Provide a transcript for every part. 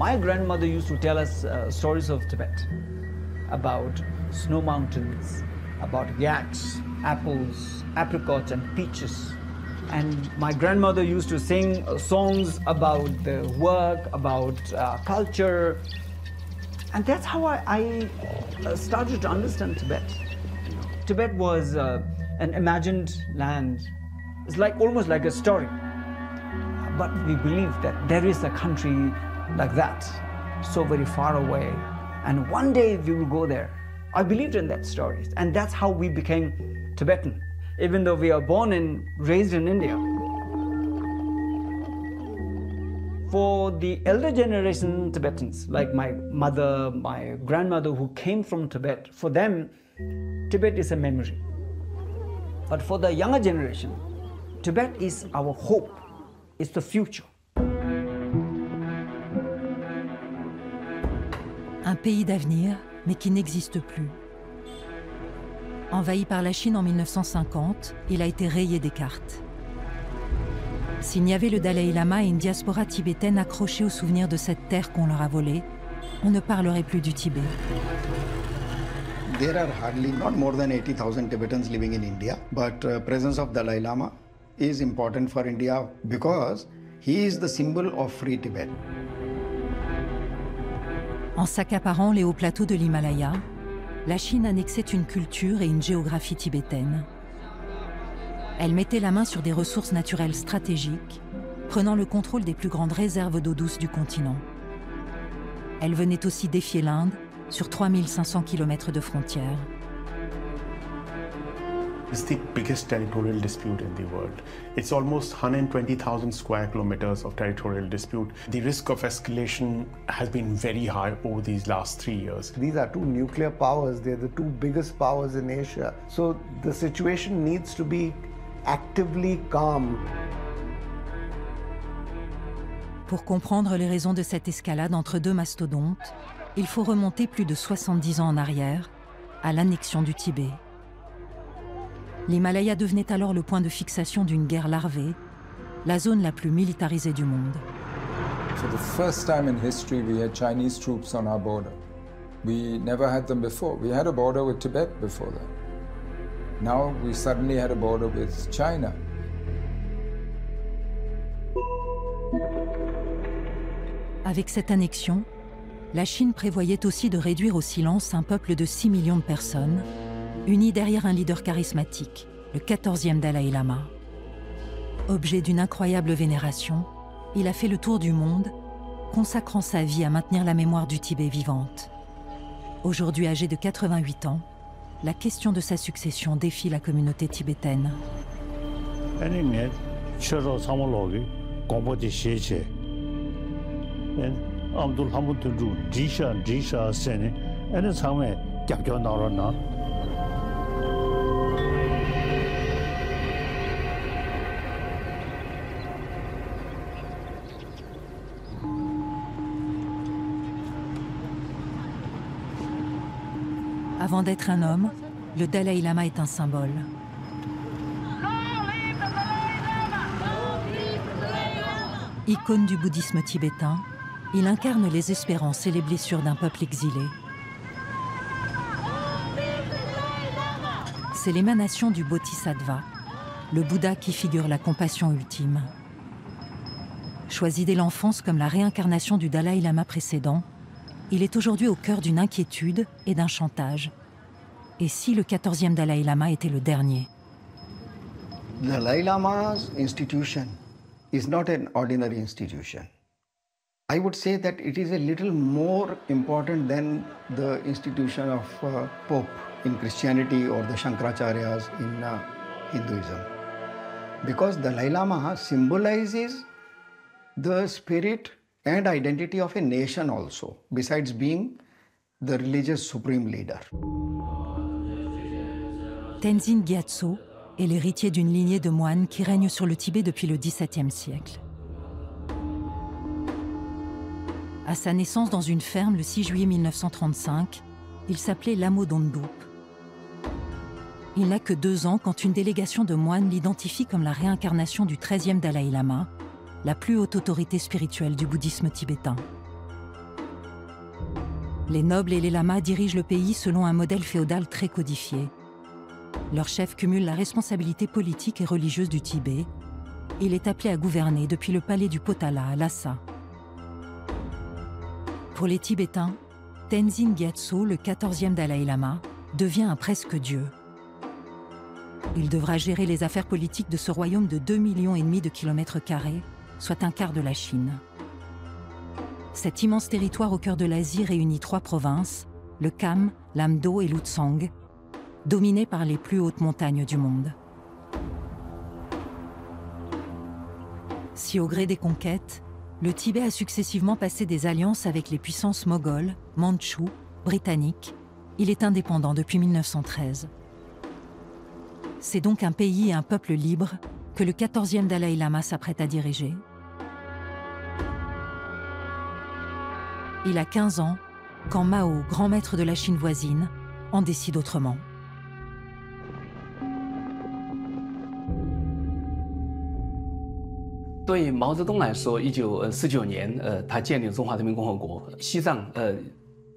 My grandmother used to tell us stories of Tibet about snow mountains, about yaks, apples, apricots, and peaches. And my grandmother used to sing songs about the work, about culture. And that's how I started to understand Tibet. Tibet was an imagined land. It's like almost like a story. But we believe that there is a country like that, so very far away. And one day we will go there. I believed in that story. And that's how we became Tibetan, even though we are born and raised in India. For the elder generation Tibetans, like my mother, my grandmother who came from Tibet, for them, Tibet is a memory. But for the younger generation, Tibet is our hope, it's the future. Un pays d'avenir, mais qui n'existe plus. Envahi par la Chine en 1950, il a été rayé des cartes. S'il n'y avait le Dalai Lama et une diaspora tibétaine accrochée au souvenir de cette terre qu'on leur a volée, on ne parlerait plus du Tibet. There are hardly not more than 80,000 Tibetans living in India, but presence of Dalai Lama is important for India because he is the symbol of free Tibet. En s'accaparant les hauts plateaux de l'Himalaya, la Chine annexait une culture et une géographie tibétaine. Elle mettait la main sur des ressources naturelles stratégiques, prenant le contrôle des plus grandes réserves d'eau douce du continent. Elle venait aussi défier l'Inde sur 3500 km de frontières. It's the biggest territorial dispute in the world. It's almost 120,000 square kilometers of territorial dispute. The risk of escalation has been very high over these last 3 years. These are two nuclear powers. They're the two biggest powers in Asia. So the situation needs to be actively calm. Pour comprendre les raisons de cette escalade entre deux mastodontes, il faut remonter plus de 70 ans en arrière, à l'annexion du Tibet. L'Himalaya devenait alors le point de fixation d'une guerre larvée, la zone la plus militarisée du monde. For the first time in history, we had Chinese troops on our border. We never had them before. We had a border with Tibet before that. Now we suddenly had a border with China. Avec cette annexion, la Chine prévoyait aussi de réduire au silence un peuple de 6 millions de personnes, unis derrière un leader charismatique, le 14e Dalai Lama. Objet d'une incroyable vénération, il a fait le tour du monde, consacrant sa vie à maintenir la mémoire du Tibet vivante. Aujourd'hui âgé de 88 ans, la question de sa succession défie la communauté tibétaine. Avant d'être un homme, le Dalai Lama est un symbole. Icône du bouddhisme tibétain, il incarne les espérances et les blessures d'un peuple exilé. C'est l'émanation du Bodhisattva, le Bouddha qui figure la compassion ultime. Choisi dès l'enfance comme la réincarnation du Dalai Lama précédent, il est aujourd'hui au cœur d'une inquiétude et d'un chantage. Et si le 14e Dalai Lama était le dernier? The Dalai Lama's institution is not an ordinary institution. I would say that it is a little more important than the institution of Pope in Christianity or the Shankaracharyas in Hinduism. Because the Dalai Lama symbolizes the spirit and identity of a nation also, besides being the religious supreme leader. Tenzin Gyatso est l'héritier d'une lignée de moines qui règne sur le Tibet depuis le XVIIe siècle. À sa naissance dans une ferme le 6 juillet 1935, il s'appelait Lamo Dondup. Il n'a que 2 ans quand une délégation de moines l'identifie comme la réincarnation du 13e Dalai Lama, la plus haute autorité spirituelle du bouddhisme tibétain. Les nobles et les lamas dirigent le pays selon un modèle féodal très codifié. Leur chef cumule la responsabilité politique et religieuse du Tibet. Il est appelé à gouverner depuis le palais du Potala à Lhasa. Pour les Tibétains, Tenzin Gyatso, le 14e Dalai Lama, devient un presque dieu. Il devra gérer les affaires politiques de ce royaume de 2,5 millions de kilomètres carrés, soit un quart de la Chine. Cet immense territoire au cœur de l'Asie réunit 3 provinces, le Kham, l'Amdo et l'Utsang, dominées par les plus hautes montagnes du monde. Si au gré des conquêtes, le Tibet a successivement passé des alliances avec les puissances mogholes, mandchoues, britanniques, il est indépendant depuis 1913. C'est donc un pays et un peuple libre que le 14e Dalai Lama s'apprête à diriger. Il a 15 ans quand Mao, grand maître de la Chine voisine, en décide autrement. Pour Mao Zedong 来说，1949年，他建立了中华人民共和国，西藏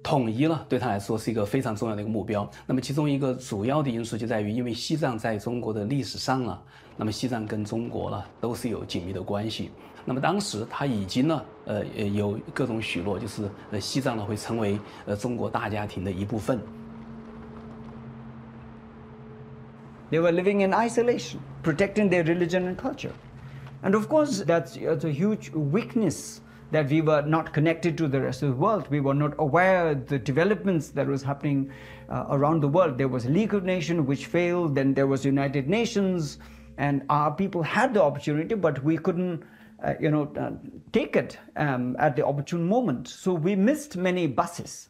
统一了，对他来说是一个非常重要的一个目标。那么其中一个主要的因素就在于，因为西藏在中国的历史上呢，那么西藏跟中国呢都是有紧密的关系。那么当时他已经呢，有各种许诺，就是西藏呢会成为中国大家庭的一部分。They were living in isolation, protecting their religion and culture. And of course, that's a huge weakness that we were not connected to the rest of the world. We were not aware of the developments that was happening around the world. There was a League of Nations which failed, then there was United Nations, and our people had the opportunity, but we couldn't take it at the opportune moment. So we missed many buses.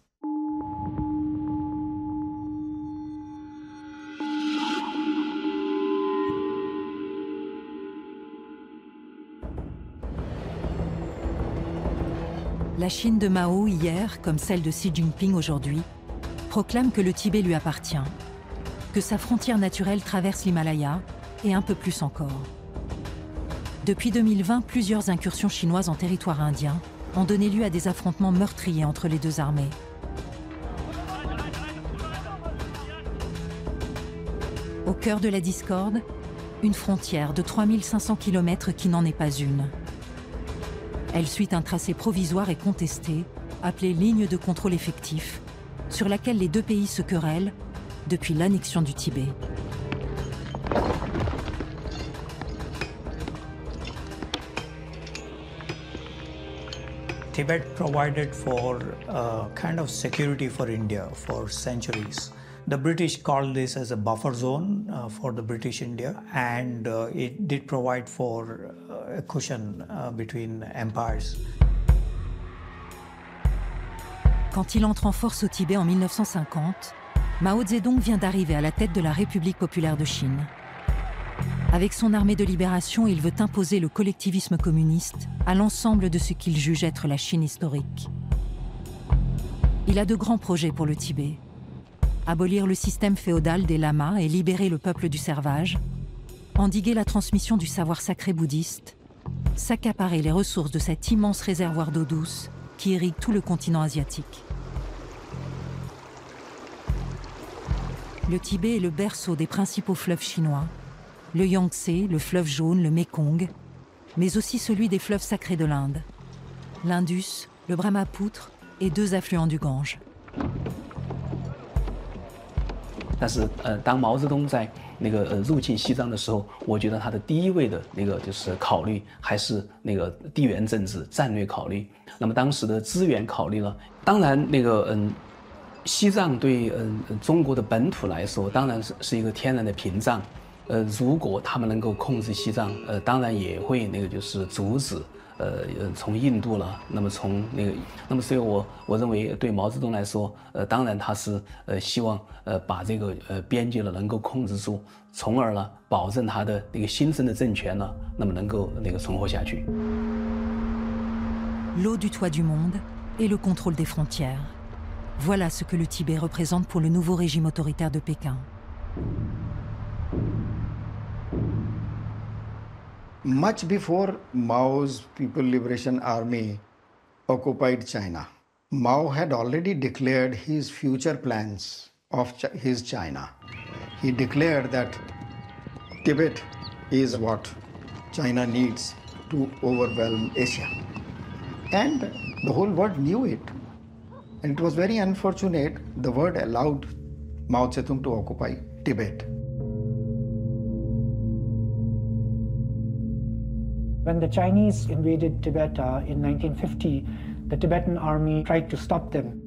La Chine de Mao hier, comme celle de Xi Jinping aujourd'hui, proclame que le Tibet lui appartient, que sa frontière naturelle traverse l'Himalaya et un peu plus encore. Depuis 2020, plusieurs incursions chinoises en territoire indien ont donné lieu à des affrontements meurtriers entre les deux armées. Au cœur de la discorde, une frontière de 3500 km qui n'en est pas une. Elle suit un tracé provisoire et contesté, appelé ligne de contrôle effectif, sur laquelle les deux pays se querellent depuis l'annexion du Tibet. Tibet provided for kind of security for India for centuries. The British called this as a buffer zone for the British India, and it did provide for a cushion between empires. Quand il entre en force au Tibet en 1950, Mao Zedong vient d'arriver à la tête de la République populaire de Chine. Avec son armée de libération, il veut imposer le collectivisme communiste à l'ensemble de ce qu'il juge être la Chine historique. Il a de grands projets pour le Tibet. Abolir le système féodal des lamas et libérer le peuple du servage, endiguer la transmission du savoir sacré bouddhiste, s'accaparer les ressources de cet immense réservoir d'eau douce qui irrigue tout le continent asiatique. Le Tibet est le berceau des principaux fleuves chinois, le Yangtze, le fleuve jaune, le Mékong, mais aussi celui des fleuves sacrés de l'Inde, l'Indus, le Brahmapoutre et 2 affluents du Gange. 但是当毛泽东在入侵西藏的时候，我觉得他的第一位的就是考虑还是地缘政治战略考虑。那么当时的资源考虑呢，当然西藏对中国的本土来说，当然是一个天然的屏障。如果他们能够控制西藏，当然也会就是阻止从印度了，那么从那么所以我认为对毛泽东来说，当然他是希望把这个边界了能够控制住，从而呢保证他的新生的政权呢，那么能够存活下去。L'eau du toit du monde et le contrôle des frontières. Voilà ce que le Tibet représente pour le nouveau régime autoritaire de Pékin. Much before Mao's People Liberation Army occupied China, Mao had already declared his future plans of his China. He declared that Tibet is what China needs to overwhelm Asia. And the whole world knew it. And it was very unfortunate the world allowed Mao Zedong to occupy Tibet. When the Chinese invaded Tibet in 1950, the Tibetan army tried to stop them.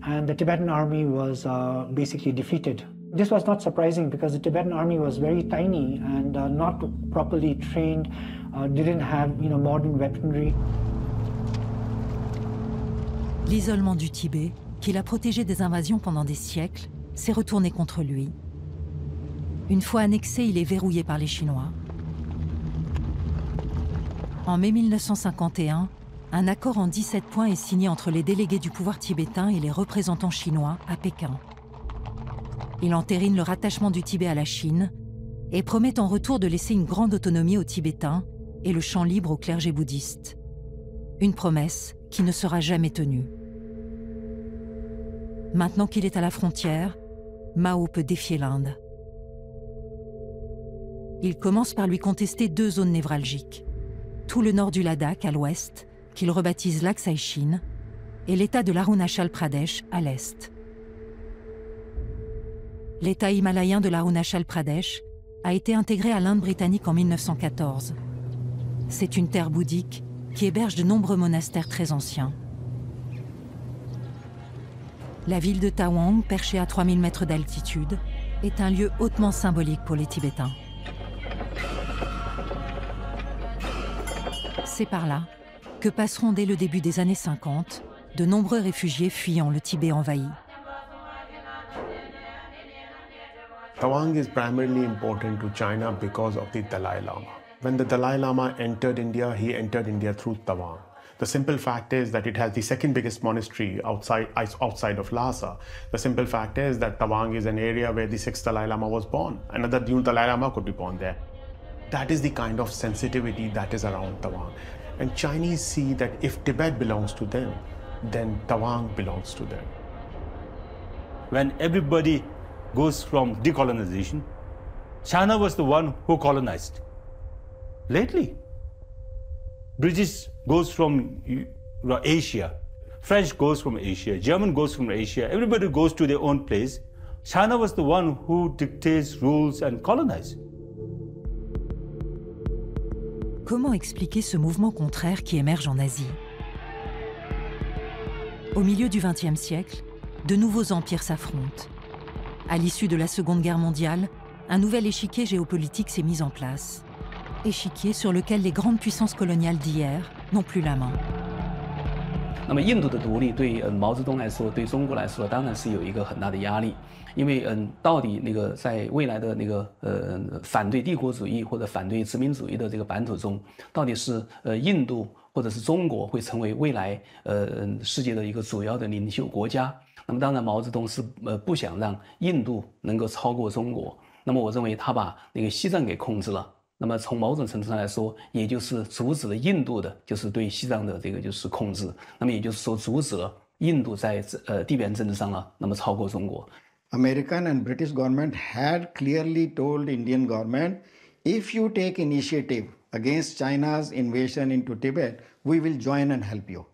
And the Tibetan army was basically defeated. This was not surprising because the Tibetan army was very tiny and not properly trained, didn't have modern weaponry. L'isolement du Tibet, qui l'a protégé des invasions pendant des siècles, s'est retourné contre lui. Une fois annexé, il est verrouillé par les Chinois. En mai 1951, un accord en 17 points est signé entre les délégués du pouvoir tibétain et les représentants chinois à Pékin. Il entérine le rattachement du Tibet à la Chine et promet en retour de laisser une grande autonomie aux Tibétains et le champ libre au clergé bouddhiste. Une promesse qui ne sera jamais tenue. Maintenant qu'il est à la frontière, Mao peut défier l'Inde. Il commence par lui contester deux zones névralgiques. Tout le nord du Ladakh à l'ouest, qu'il rebaptise l'Aksai Chine, et l'État de l'Arunachal Pradesh à l'est. L'État himalayen de l'Arunachal Pradesh a été intégré à l'Inde britannique en 1914. C'est une terre bouddhique qui héberge de nombreux monastères très anciens. La ville de Tawang, perchée à 3000 mètres d'altitude, est un lieu hautement symbolique pour les Tibétains. C'est par là que passeront dès le début des années 50 de nombreux réfugiés fuyant le Tibet envahi. Tawang is primarily important to China because of the Dalai Lama. When the Dalai Lama entered India, he entered India through Tawang. The simple fact is that it has the second biggest monastery outside of Lhasa. The simple fact is that Tawang is an area where the 6th Dalai Lama was born. Another new Dalai Lama could be born there. That is the kind of sensitivity that is around Tawang. And Chinese see that if Tibet belongs to them, then Tawang belongs to them. When everybody goes from decolonization, China was the one who colonized. Lately, British goes from Asia, French goes from Asia, German goes from Asia, everybody goes to their own place. China was the one who dictates rules and colonizes. Comment expliquer ce mouvement contraire qui émerge en Asie? Au milieu du XXe siècle, de nouveaux empires s'affrontent. À l'issue de la Seconde Guerre mondiale, un nouvel échiquier géopolitique s'est mis en place. Échiquier sur lequel les grandes puissances coloniales d'hier n'ont plus la main. 那么印度的独立对毛泽东来说，对中国来说，当然是有一个很大的压力，因为到底在未来的反对帝国主义或者反对殖民主义的这个版图中，到底是印度或者是中国会成为未来世界的一个主要的领袖国家？那么当然，毛泽东是不想让印度能够超过中国。那么我认为他把西藏给控制了。 那么从某种程度上来说，也就是阻止了印度的，就是对西藏的就是控制。那么也就是说，阻止了印度在地缘政治上呢，那么超过中国。American and British government had clearly told Indian government, if you take initiative against China's invasion into Tibet, we will join and help you.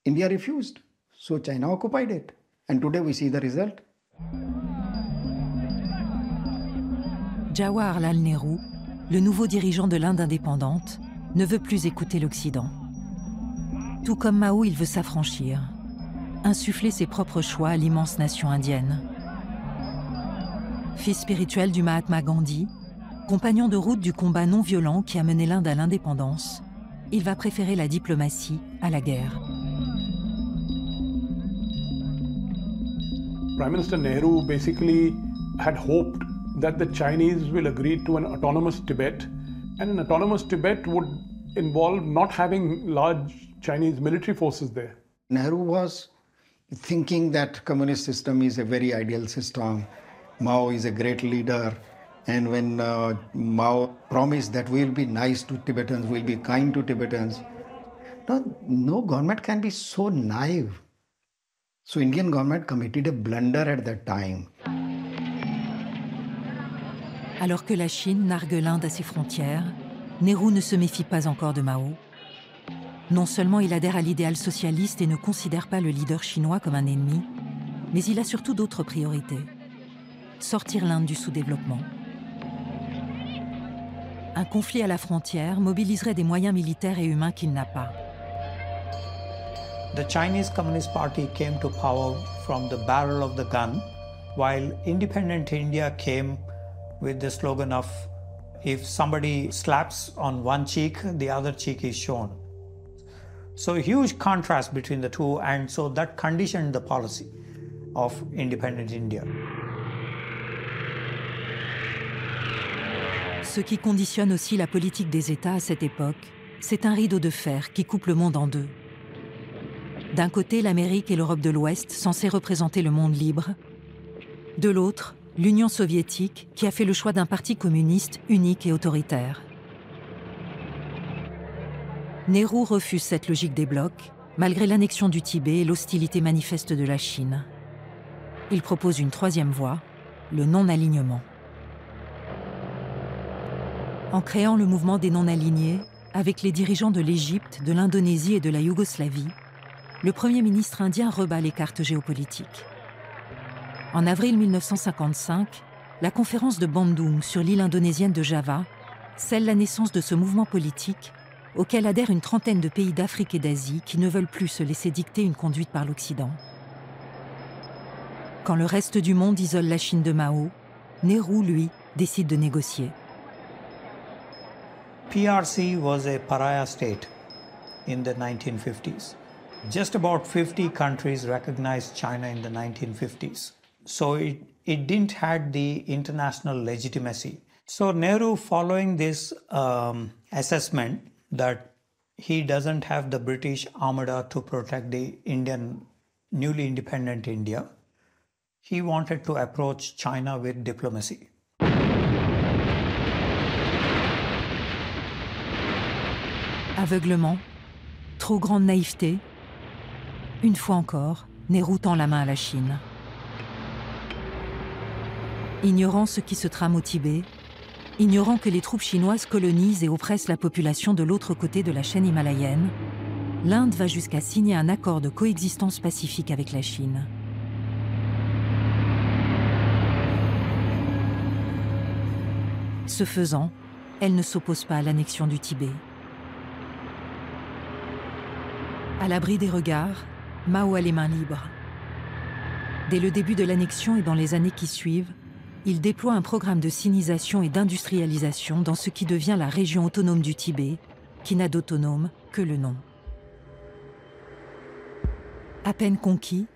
India refused, so China occupied it, and today we see the result. Jawaharlal Nehru, le nouveau dirigeant de l'Inde indépendante, ne veut plus écouter l'Occident. Tout comme Mao, il veut s'affranchir, insuffler ses propres choix à l'immense nation indienne. Fils spirituel du Mahatma Gandhi, compagnon de route du combat non violent qui a mené l'Inde à l'indépendance, il va préférer la diplomatie à la guerre. Prime Minister Nehru basically had hoped that the Chinese will agree to an autonomous Tibet, and an autonomous Tibet would involve not having large Chinese military forces there. Nehru was thinking that communist system is a very ideal system. Mao is a great leader, and when Mao promised that we'll be nice to Tibetans, we'll be kind to Tibetans, No government can be so naive. So Indian government committed a blunder at that time. Alors que la Chine nargue l'Inde à ses frontières, Nehru ne se méfie pas encore de Mao. Non seulement il adhère à l'idéal socialiste et ne considère pas le leader chinois comme un ennemi, mais il a surtout d'autres priorités. Sortir l'Inde du sous-développement. Un conflit à la frontière mobiliserait des moyens militaires et humains qu'il n'a pas. The Chinese Communist Party came to power from the barrel of the gun, while independent India came with the slogan of, if somebody slaps on one cheek, the other cheek is shown. So a huge contrast between the two, and so that conditioned the policy of independent India. Ce qui conditionne aussi la politique des États à cette époque, c'est un rideau de fer qui coupe le monde en deux. D'un côté, l'Amérique et l'Europe de l'Ouest, censées représenter le monde libre. De l'autre, l'Union soviétique, qui a fait le choix d'un parti communiste unique et autoritaire. Nehru refuse cette logique des blocs, malgré l'annexion du Tibet et l'hostilité manifeste de la Chine. Il propose une troisième voie, le non-alignement. En créant le mouvement des non-alignés, avec les dirigeants de l'Égypte, de l'Indonésie et de la Yougoslavie, le Premier ministre indien rebat les cartes géopolitiques. En avril 1955, la conférence de Bandung sur l'île indonésienne de Java scelle la naissance de ce mouvement politique auquel adhèrent une trentaine de pays d'Afrique et d'Asie qui ne veulent plus se laisser dicter une conduite par l'Occident. Quand le reste du monde isole la Chine de Mao, Nehru, lui, décide de négocier. PRC was a pariah state in the 1950s. Just about 50 countries recognized China in the 1950s. So it didn't have the international legitimacy. So Nehru, following this assessment that he doesn't have the British armada to protect the newly independent India, he wanted to approach China with diplomacy. Aveuglement, trop grande naïveté. Une fois encore, Nehru tend la main à la Chine. Ignorant ce qui se trame au Tibet, ignorant que les troupes chinoises colonisent et oppressent la population de l'autre côté de la chaîne himalayenne, l'Inde va jusqu'à signer un accord de coexistence pacifique avec la Chine. Ce faisant, elle ne s'oppose pas à l'annexion du Tibet. À l'abri des regards, Mao a les mains libres. Dès le début de l'annexion et dans les années qui suivent, il déploie un programme de sinisation et d'industrialisation dans ce qui devient la région autonome du Tibet, qui n'a d'autonome que le nom. À peine conquis,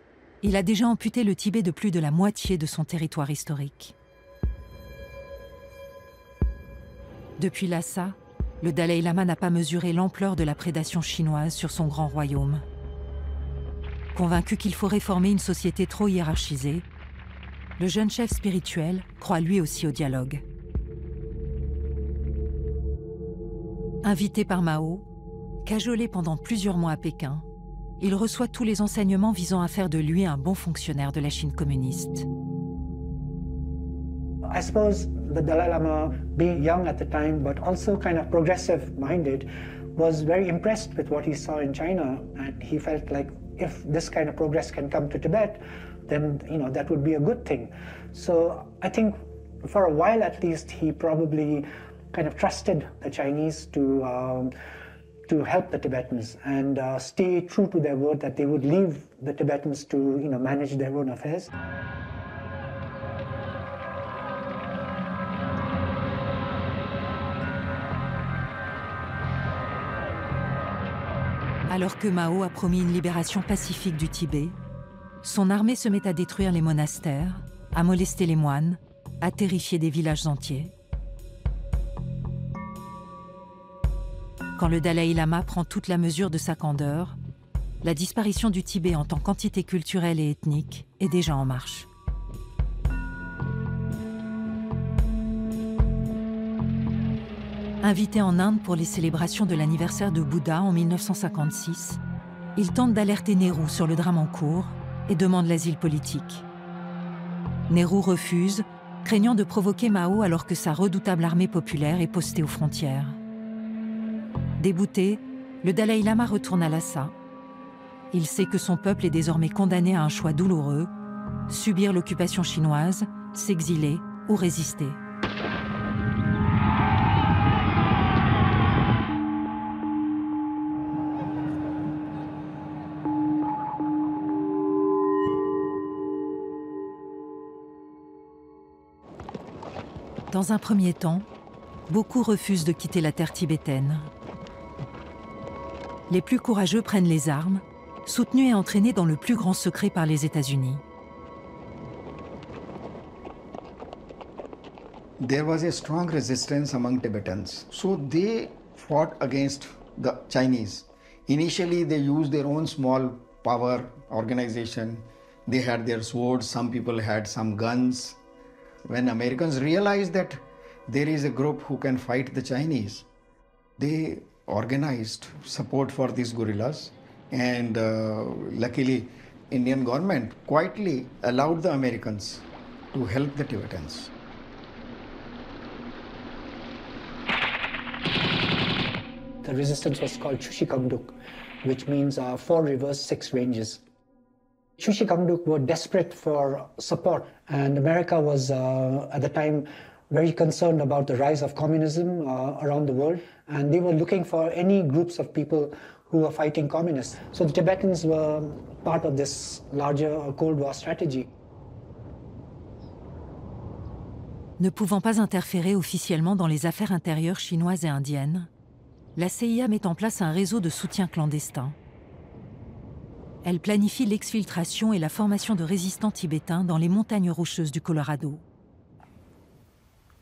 il a déjà amputé le Tibet de plus de la moitié de son territoire historique. Depuis Lhasa, le Dalai Lama n'a pas mesuré l'ampleur de la prédation chinoise sur son grand royaume. Convaincu qu'il faut réformer une société trop hiérarchisée, le jeune chef spirituel croit lui aussi au dialogue. Invité par Mao, cajolé pendant plusieurs mois à Pékin, il reçoit tous les enseignements visant à faire de lui un bon fonctionnaire de la Chine communiste. I suppose the Dalai Lama, being young at the time, but also kind of progressive-minded, was very impressed with what he saw in China, and he felt like if this kind of progress can come to Tibet, then that would be a good thing. So I think for a while at least, he probably kind of trusted the Chinese to help the Tibetans and stay true to their word that they would leave the Tibetans to manage their own affairs. Alors que Mao a promis une libération pacifique du Tibet, son armée se met à détruire les monastères, à molester les moines, à terrifier des villages entiers. Quand le Dalai Lama prend toute la mesure de sa candeur, la disparition du Tibet en tant qu'entité culturelle et ethnique est déjà en marche. Invité en Inde pour les célébrations de l'anniversaire de Bouddha en 1956, il tente d'alerter Nehru sur le drame en cours et demande l'asile politique. Nehru refuse, craignant de provoquer Mao alors que sa redoutable armée populaire est postée aux frontières. Débouté, le Dalai Lama retourne à Lhasa. Il sait que son peuple est désormais condamné à un choix douloureux, subir l'occupation chinoise, s'exiler ou résister. Dans un premier temps, beaucoup refusent de quitter la terre tibétaine. Les plus courageux prennent les armes, soutenus et entraînés dans le plus grand secret par les États-Unis. There was a strong resistance among Tibetans, so they fought against the Chinese. Initially, they used their own small power organization. They had their swords, some people had some guns. When Americans realized that there is a group who can fight the Chinese, they organized support for these guerrillas, and luckily Indian government quietly allowed the Americans to help the Tibetans. The resistance was called Chushikangduk, which means 4 rivers, 6 ranges. Chushikangduk were desperate for support, and America was at the time very concerned about the rise of communism around the world, and they were looking for any groups of people who were fighting communists. So the Tibetans were part of this larger Cold War strategy. Ne pouvant pas interférer officiellement dans les affaires intérieures chinoises et indiennes, la CIA met en place un réseau de soutien clandestin. Elle planifie l'exfiltration et la formation de résistants tibétains dans les montagnes rocheuses du Colorado.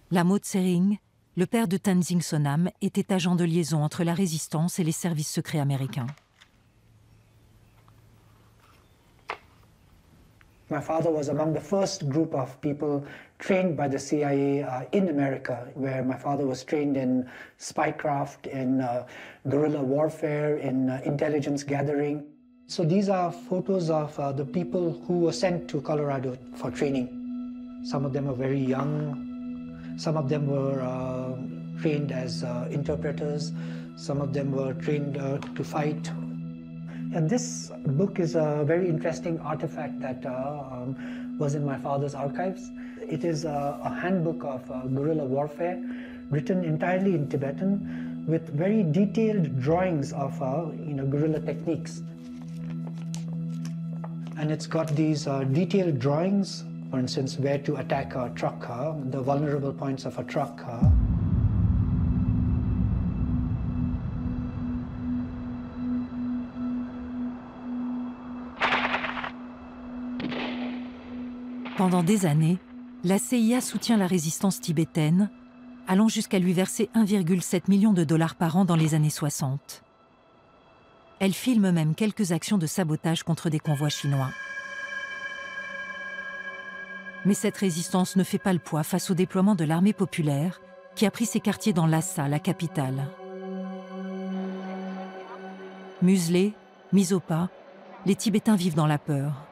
Lamo Tsering, le père de Tenzing Sonam, était agent de liaison entre la résistance et les services secrets américains. My father was among the first group of people trained by the CIA in America, where my father was trained in spycraft, in guerrilla warfare, in intelligence gathering. So these are photos of the people who were sent to Colorado for training. Some of them are very young. Some of them were trained as interpreters. Some of them were trained to fight. And this book is a very interesting artifact that was in my father's archives. It is a handbook of guerrilla warfare, written entirely in Tibetan, with very detailed drawings of guerrilla techniques. And it's got these detailed drawings, for instance, where to attack a truck, the vulnerable points of a truck. Pendant des années, la CIA soutient la résistance tibétaine, allant jusqu'à lui verser 1,7 million de dollars par an dans les années 60. Elle filme même quelques actions de sabotage contre des convois chinois. Mais cette résistance ne fait pas le poids face au déploiement de l'armée populaire qui a pris ses quartiers dans Lhasa, la capitale. Muselés, mis au pas, les Tibétains vivent dans la peur.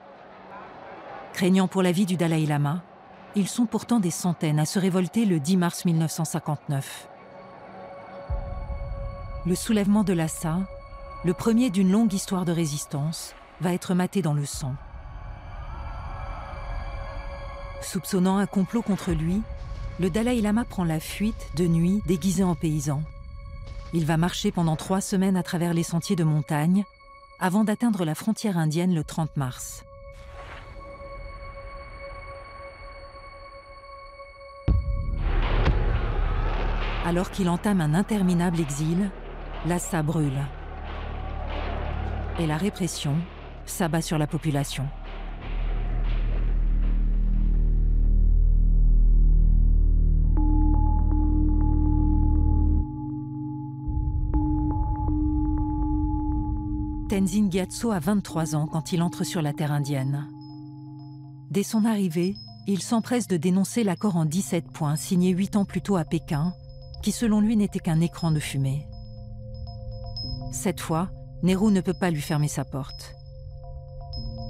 Craignant pour la vie du Dalai Lama, ils sont pourtant des centaines à se révolter le 10 mars 1959. Le soulèvement de Lhasa, le premier d'une longue histoire de résistance, va être maté dans le sang. Soupçonnant un complot contre lui, le Dalai Lama prend la fuite de nuit déguisé en paysan. Il va marcher pendant 3 semaines à travers les sentiers de montagne avant d'atteindre la frontière indienne le 30 mars. Alors qu'il entame un interminable exil, Lhasa brûle. Et la répression s'abat sur la population. Tenzin Gyatso a 23 ans quand il entre sur la terre indienne. Dès son arrivée, il s'empresse de dénoncer l'accord en 17 points signé 8 ans plus tôt à Pékin qui selon lui n'était qu'un écran de fumée. Cette fois, Nehru ne peut pas lui fermer sa porte.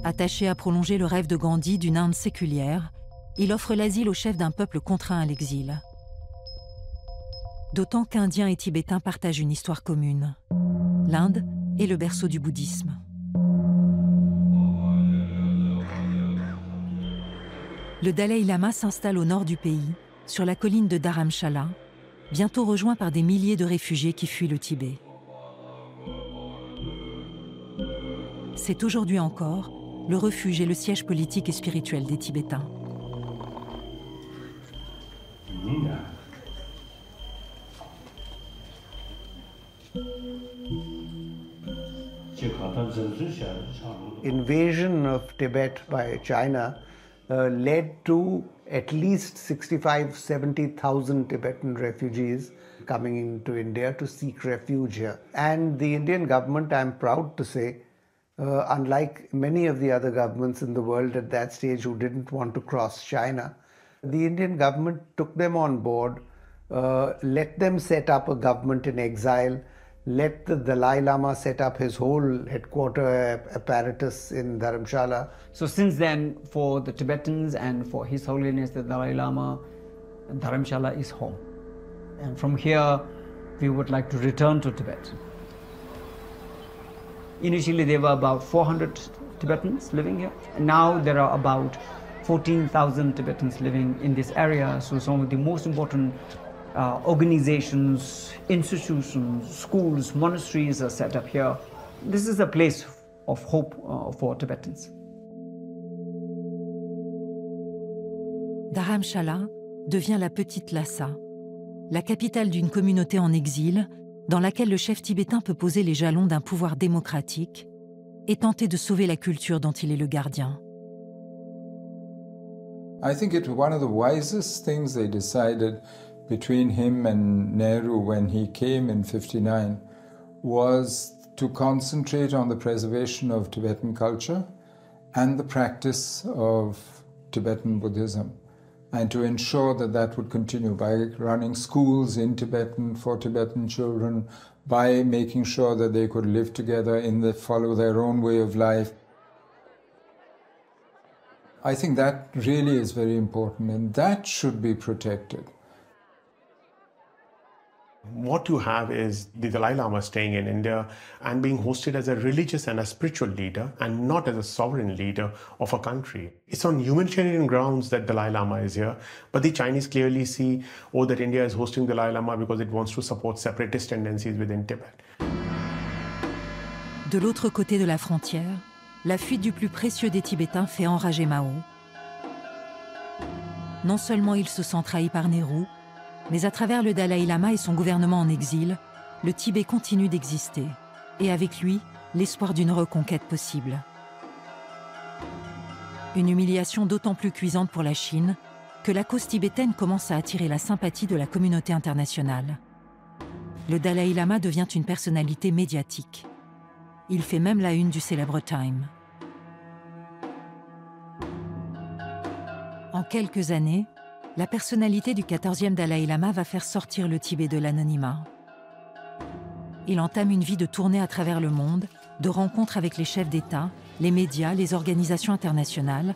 Attaché à prolonger le rêve de Gandhi d'une Inde séculière, il offre l'asile au chef d'un peuple contraint à l'exil. D'autant qu'Indiens et Tibétains partagent une histoire commune. L'Inde est le berceau du bouddhisme. Le Dalai Lama s'installe au nord du pays, sur la colline de Dharamshala, bientôt rejoint par des milliers de réfugiés qui fuient le Tibet. C'est aujourd'hui encore le refuge et le siège politique et spirituel des Tibétains. Invasion of Tibet by China led to at least 65-70,000 Tibetan refugees coming into India to seek refuge here. And the Indian government, I'm proud to say, unlike many of the other governments in the world at that stage who didn't want to cross China, the Indian government took them on board, let them set up a government in exile, let the Dalai Lama set up his whole headquarter apparatus in Dharamshala. So since then, for the Tibetans and for His Holiness the Dalai Lama, Dharamshala is home. And from here, we would like to return to Tibet. Initially, there were about 400 Tibetans living here. And now there are about 14,000 Tibetans living in this area. So some of the most important organizations, institutions, schools, monasteries are set up here. This is a place of hope for Tibetans. Dharamshala devient la petite Lhasa, la capitale d'une communauté en exil dans laquelle le chef tibétain peut poser les jalons d'un pouvoir démocratique et tenter de sauver la culture dont il est le gardien. I think it was one of the wisest things they decided between him and Nehru when he came in '59 was to concentrate on the preservation of Tibetan culture and the practice of Tibetan Buddhism, and to ensure that that would continue by running schools in Tibetan for Tibetan children, by making sure that they could live together follow their own way of life. I think that really is very important, and that should be protected. What you have is the Dalai Lama staying in India and being hosted as a religious and a spiritual leader and not as a sovereign leader of a country. It's on humanitarian grounds that Dalai Lama is here, but the Chinese clearly see, that India is hosting Dalai Lama because it wants to support separatist tendencies within Tibet. De l'autre côté de la frontière, la fuite du plus précieux des Tibétains fait enrager Mao. Non seulement il se sent trahi par Nehru, mais à travers le Dalai Lama et son gouvernement en exil, le Tibet continue d'exister, et avec lui, l'espoir d'une reconquête possible. Une humiliation d'autant plus cuisante pour la Chine que la cause tibétaine commence à attirer la sympathie de la communauté internationale. Le Dalai Lama devient une personnalité médiatique. Il fait même la une du célèbre Time. En quelques années, la personnalité du 14e Dalai Lama va faire sortir le Tibet de l'anonymat. Il entame une vie de tournée à travers le monde, de rencontres avec les chefs d'État, les médias, les organisations internationales,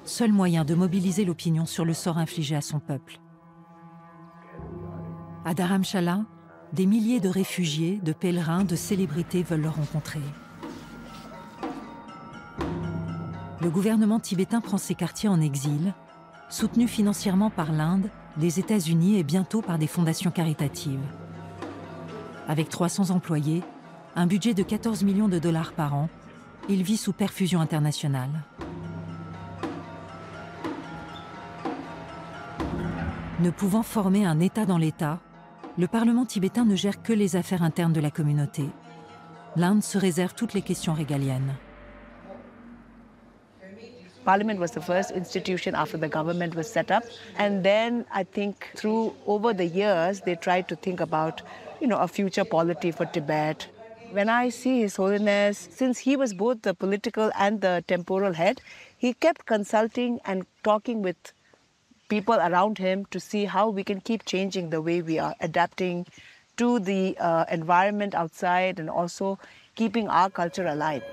seul moyen de mobiliser l'opinion sur le sort infligé à son peuple. À Dharamshala, des milliers de réfugiés, de pèlerins, de célébrités veulent le rencontrer. Le gouvernement tibétain prend ses quartiers en exil, soutenu financièrement par l'Inde, les États-Unis et bientôt par des fondations caritatives. Avec 300 employés, un budget de 14 millions de dollars par an, il vit sous perfusion internationale. Ne pouvant former un État dans l'État, le Parlement tibétain ne gère que les affaires internes de la communauté. L'Inde se réserve toutes les questions régaliennes. Parliament was the first institution after the government was set up. And then I think over the years, they tried to think about, a future polity for Tibet. When I see His Holiness, since he was both the political and the temporal head, he kept consulting and talking with people around him to see how we can keep changing the way we are, adapting to the environment outside and also keeping our culture alive.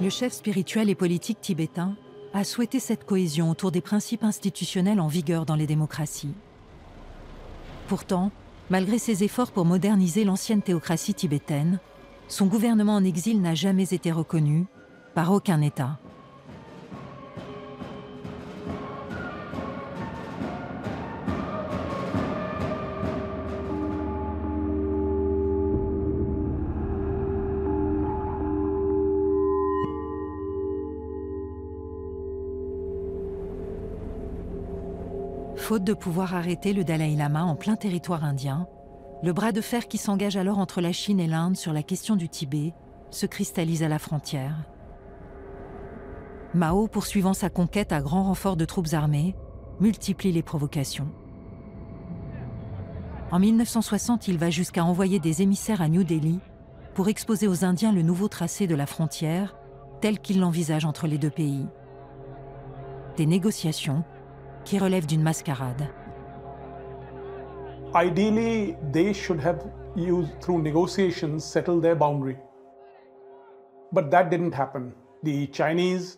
Le chef spirituel et politique tibétain a souhaité cette cohésion autour des principes institutionnels en vigueur dans les démocraties. Pourtant, malgré ses efforts pour moderniser l'ancienne théocratie tibétaine, son gouvernement en exil n'a jamais été reconnu par aucun État. Faute de pouvoir arrêter le Dalai Lama en plein territoire indien, le bras de fer qui s'engage alors entre la Chine et l'Inde sur la question du Tibet se cristallise à la frontière. Mao, poursuivant sa conquête à grand renfort de troupes armées, multiplie les provocations. En 1960, il va jusqu'à envoyer des émissaires à New Delhi pour exposer aux Indiens le nouveau tracé de la frontière tel qu'il l'envisage entre les deux pays. Des négociations qui relèvent d'une mascarade. Ideally, they should have used, through negotiations, settled their boundary. But that didn't happen. The Chinese,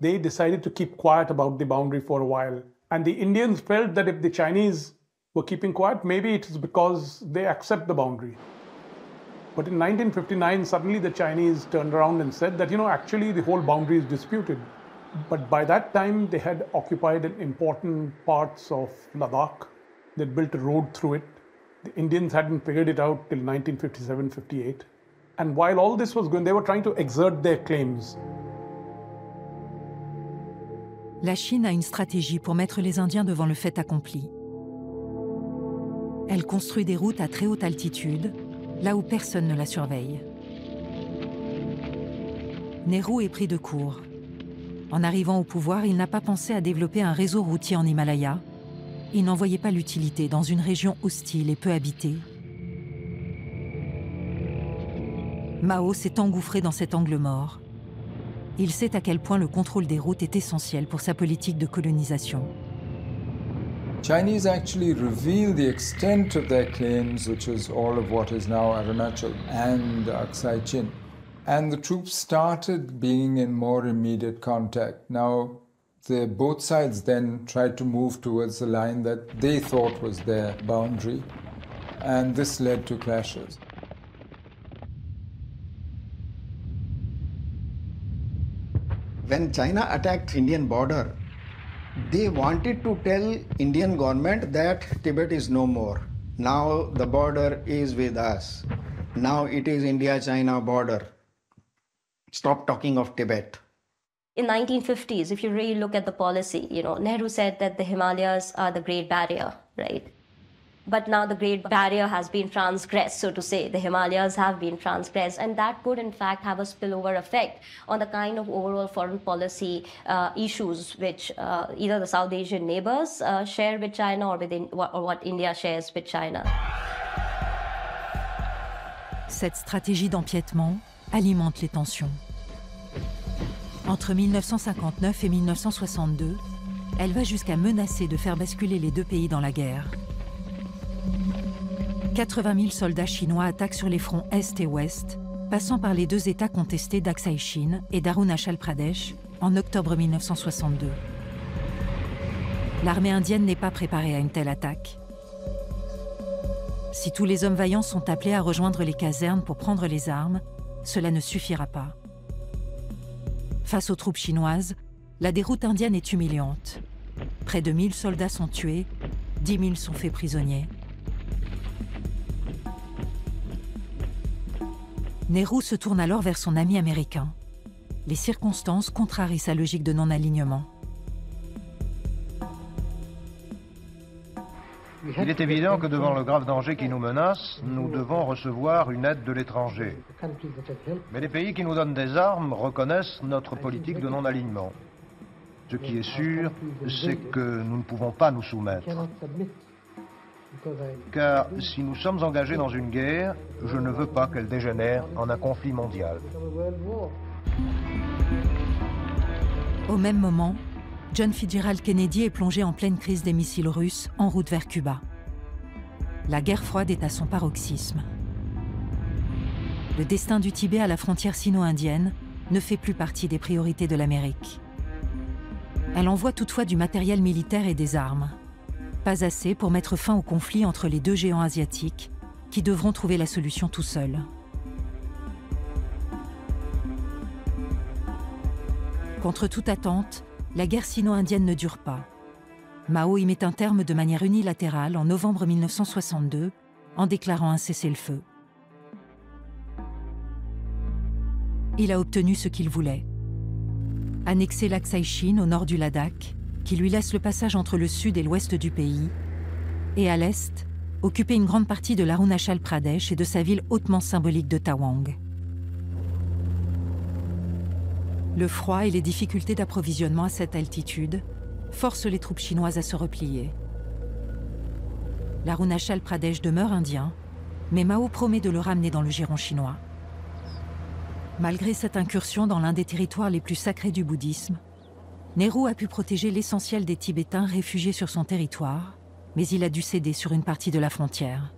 they decided to keep quiet about the boundary for a while. And the Indians felt that if the Chinese were keeping quiet, maybe it is because they accept the boundary. But in 1959, suddenly the Chinese turned around and said that, actually the whole boundary is disputed. But by that time, they had occupied important parts of Ladakh. They'd built a road through it. The Indians hadn't figured it out till 1957-58. And while all this was going, they were trying to exert their claims. La Chine a une stratégie pour mettre les Indiens devant le fait accompli. Elle construit des routes à très haute altitude, là où personne ne la surveille. Nehru est pris de court. En arrivant au pouvoir, il n'a pas pensé à développer un réseau routier en Himalaya. Il n'en voyait pas l'utilité dans une région hostile et peu habitée. Mao s'est engouffré dans cet angle mort. Il sait à quel point le contrôle des routes est essentiel pour sa politique de colonisation. Chinese actually reveal the extent of their claims, which is all of what is now Arunachal and Aksai Chin. And the troops started being in more immediate contact. Now, both sides then tried to move towards the line that they thought was their boundary, and this led to clashes. When China attacked Indian border, they wanted to tell Indian government that Tibet is no more. Now the border is with us. Now it is India-China border. Stop talking of Tibet. In 1950s, if you really look at the policy, Nehru said that the Himalayas are the Great Barrier, right? But now the Great Barrier has been transgressed, so to say. The Himalayas have been transgressed, and that could, in fact, have a spillover effect on the kind of overall foreign policy issues which either the South Asian neighbors share with China or what India shares with China. Cette stratégie d'empiètement alimente les tensions. Entre 1959 et 1962, elle va jusqu'à menacer de faire basculer les deux pays dans la guerre. 80 000 soldats chinois attaquent sur les fronts Est et Ouest, passant par les deux États contestés d'Aksai Chin et d'Arunachal Pradesh en octobre 1962. L'armée indienne n'est pas préparée à une telle attaque. Si tous les hommes vaillants sont appelés à rejoindre les casernes pour prendre les armes, cela ne suffira pas. Face aux troupes chinoises, la déroute indienne est humiliante. Près de 1000 soldats sont tués, 10 000 sont faits prisonniers. Nehru se tourne alors vers son ami américain. Les circonstances contrarient sa logique de non-alignement. Il est évident que devant le grave danger qui nous menace, nous devons recevoir une aide de l'étranger. Mais les pays qui nous donnent des armes reconnaissent notre politique de non-alignement. Ce qui est sûr, c'est que nous ne pouvons pas nous soumettre. Car si nous sommes engagés dans une guerre, je ne veux pas qu'elle dégénère en un conflit mondial. Au même moment, John Fitzgerald Kennedy est plongé en pleine crise des missiles russes en route vers Cuba. La guerre froide est à son paroxysme. Le destin du Tibet à la frontière sino-indienne ne fait plus partie des priorités de l'Amérique. Elle envoie toutefois du matériel militaire et des armes. Pas assez pour mettre fin au conflit entre les deux géants asiatiques qui devront trouver la solution tout seuls. Contre toute attente, la guerre sino-indienne ne dure pas. Mao y met un terme de manière unilatérale en novembre 1962 en déclarant un cessez-le-feu. Il a obtenu ce qu'il voulait. Annexer l'Aksai Chine au nord du Ladakh, qui lui laisse le passage entre le sud et l'ouest du pays, et à l'est, occuper une grande partie de l'Arunachal Pradesh et de sa ville hautement symbolique de Tawang. Le froid et les difficultés d'approvisionnement à cette altitude forcent les troupes chinoises à se replier. L'Arunachal Pradesh demeure indien, mais Mao promet de le ramener dans le giron chinois. Malgré cette incursion dans l'un des territoires les plus sacrés du bouddhisme, Nehru a pu protéger l'essentiel des Tibétains réfugiés sur son territoire, mais il a dû céder sur une partie de la frontière.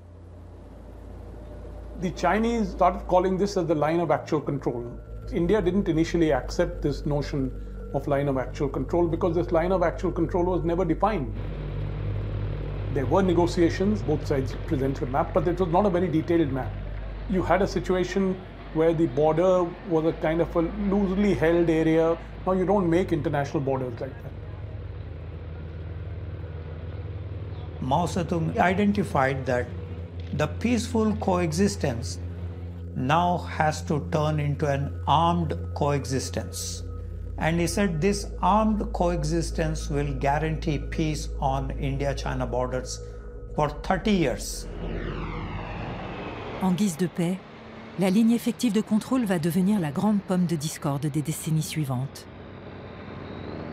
The Chinese started calling this as the line of actual control. India didn't initially accept this notion of line of actual control because this line of actual control was never defined. There were negotiations, both sides presented a map, but it was not a very detailed map. You had a situation where the border was a kind of a loosely held area. Now you don't make international borders like that. Mao Zedong identified that the peaceful coexistence now has to turn into an armed coexistence. And he said this armed coexistence will guarantee peace on India-China borders for 30 years. En guise de paix, la ligne effective de contrôle va devenir la grande pomme de discorde des décennies suivantes.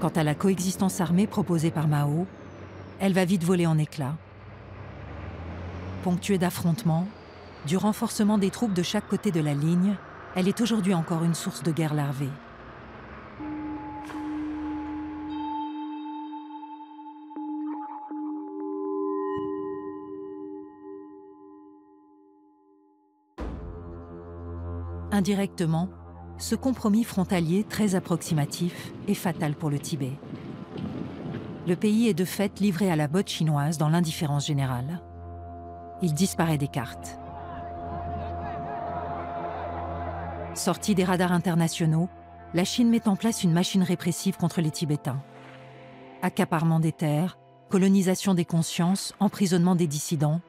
Quant à la coexistence armée proposée par Mao, elle va vite voler en éclats. Ponctuée d'affrontements, du renforcement des troupes de chaque côté de la ligne, elle est aujourd'hui encore une source de guerre larvée. Indirectement, ce compromis frontalier très approximatif est fatal pour le Tibet. Le pays est de fait livré à la botte chinoise dans l'indifférence générale. Il disparaît des cartes. Sortie des radars internationaux, la Chine met en place une machine répressive contre les Tibétains. Accaparement des terres, colonisation des consciences, emprisonnement des dissidents.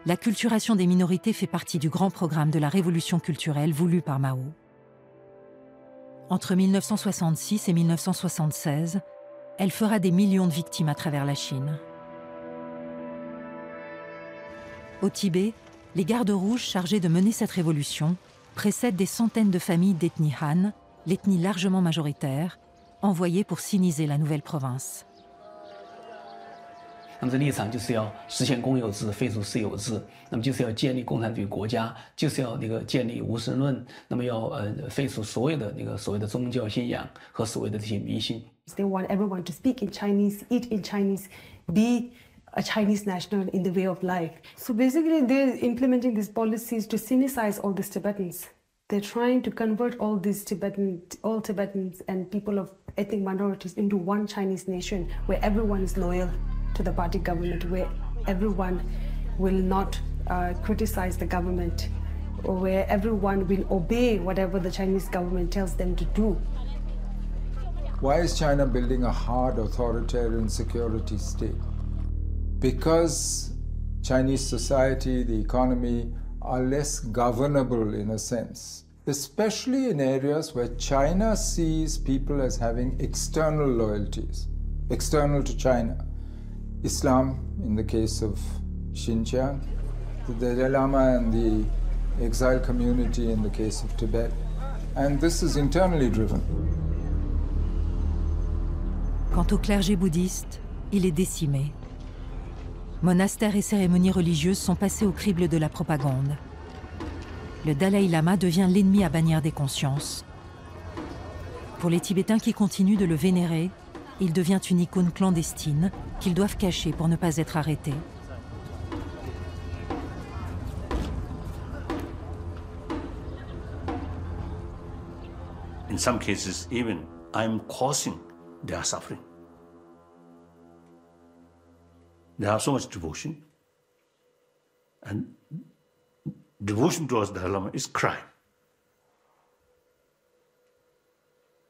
L'acculturation des minorités fait partie du grand programme de la révolution culturelle voulue par Mao. Entre 1966 et 1976, elle fera des millions de victimes à travers la Chine. Au Tibet, les gardes rouges chargés de mener cette révolution précèdent des centaines de familles d'ethnie Han, l'ethnie largement majoritaire, envoyées pour siniser la nouvelle province. 那么这立场就是要实现公有制，废除私有制，那么就是要建立共产主义国家，就是要建立无神论，那么要废除所有的所谓的宗教信仰和所谓的这些迷信。They want everyone to speak in Chinese, eat in Chinese, be a Chinese national in the way of life. So basically, they're implementing these policies to sinicize all these Tibetans. They're trying to convert all Tibetans and people of ethnic minorities into one Chinese nation where everyone is loyal to the party government, where everyone will not criticize the government, or where everyone will obey whatever the Chinese government tells them to do. Why is China building a hard authoritarian security state? Because Chinese society, the economy, are less governable in a sense, especially in areas where China sees people as having external loyalties, external to China. Islam, in the case of Xinjiang, the Dalai Lama and the exile community in the case of Tibet, and this is internally driven. Quant au clergé bouddhiste, il est décimé. Monastères et cérémonies religieuses sont passés au crible de la propagande. Le Dalai Lama devient l'ennemi à bannir des consciences. Pour les Tibétains qui continuent de le vénérer, il devient une icône clandestine qu'ils doivent cacher pour ne pas être arrêtés. In some cases, even I'm causing their suffering. They have so much devotion, and devotion towards the Dalai Lama is crime,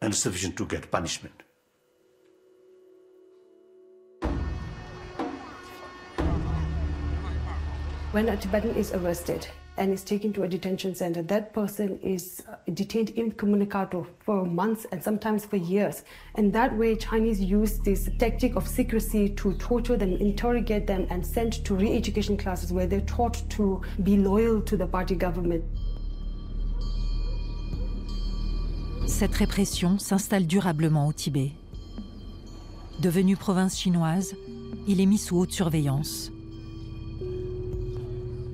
and sufficient to get punishment. When a Tibetan is arrested and is taken to a detention center, that person is detained incommunicado for months and sometimes for years. And that way, Chinese use this tactic of secrecy to torture them, interrogate them, and send to re-education classes where they're taught to be loyal to the party government. Cette répression s'installe durablement au Tibet. Devenu province chinoise, il est mis sous haute surveillance.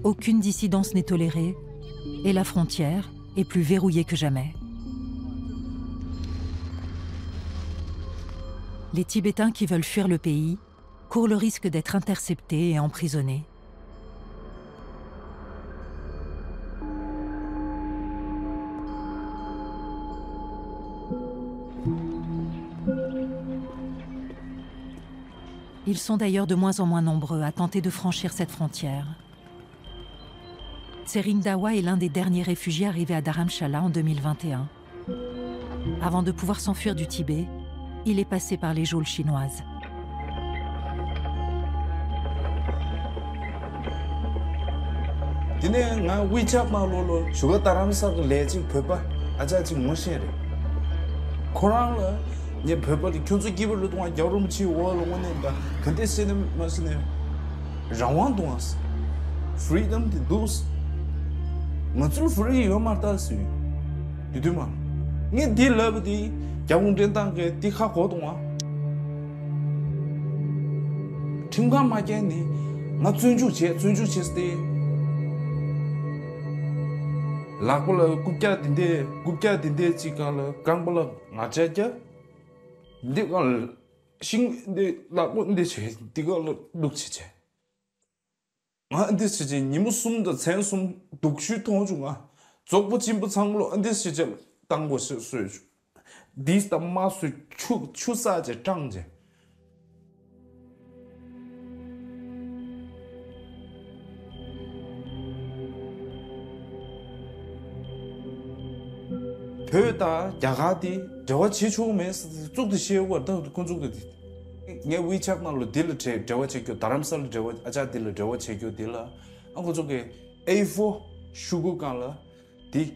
Aucune dissidence n'est tolérée et la frontière est plus verrouillée que jamais. Les Tibétains qui veulent fuir le pays courent le risque d'être interceptés et emprisonnés. Ils sont d'ailleurs de moins en moins nombreux à tenter de franchir cette frontière. Tsering Dawa est l'un des derniers réfugiés arrivés à Dharamshala en 2021. Avant de pouvoir s'enfuir du Tibet, il est passé par les geôles chinoises. Freedom to do Matul free yo martas yu. Diduma. Nge di love di jawung den dang ge di kha ko dong wa. Tingga ma ge ni nga zunju che ste. La ko la gupja dinde chi ka la gang ba la nga cha ja. Di ga sing de la ko de che di ga la luk chi che. 안데 시제 니무숨도 전숨 독슈 통중아 적부 진부 상로 안데 시제 당고 수수 디스다 마수 추사제 장제 배다 야가디 저와 지초면서 쪽도 시에고 더 건쪽도 nge WeChat nalo dil che jawa chekyo Dharamsala jawa acha dil jawa chekyo dila ango joge A4 shugu kala di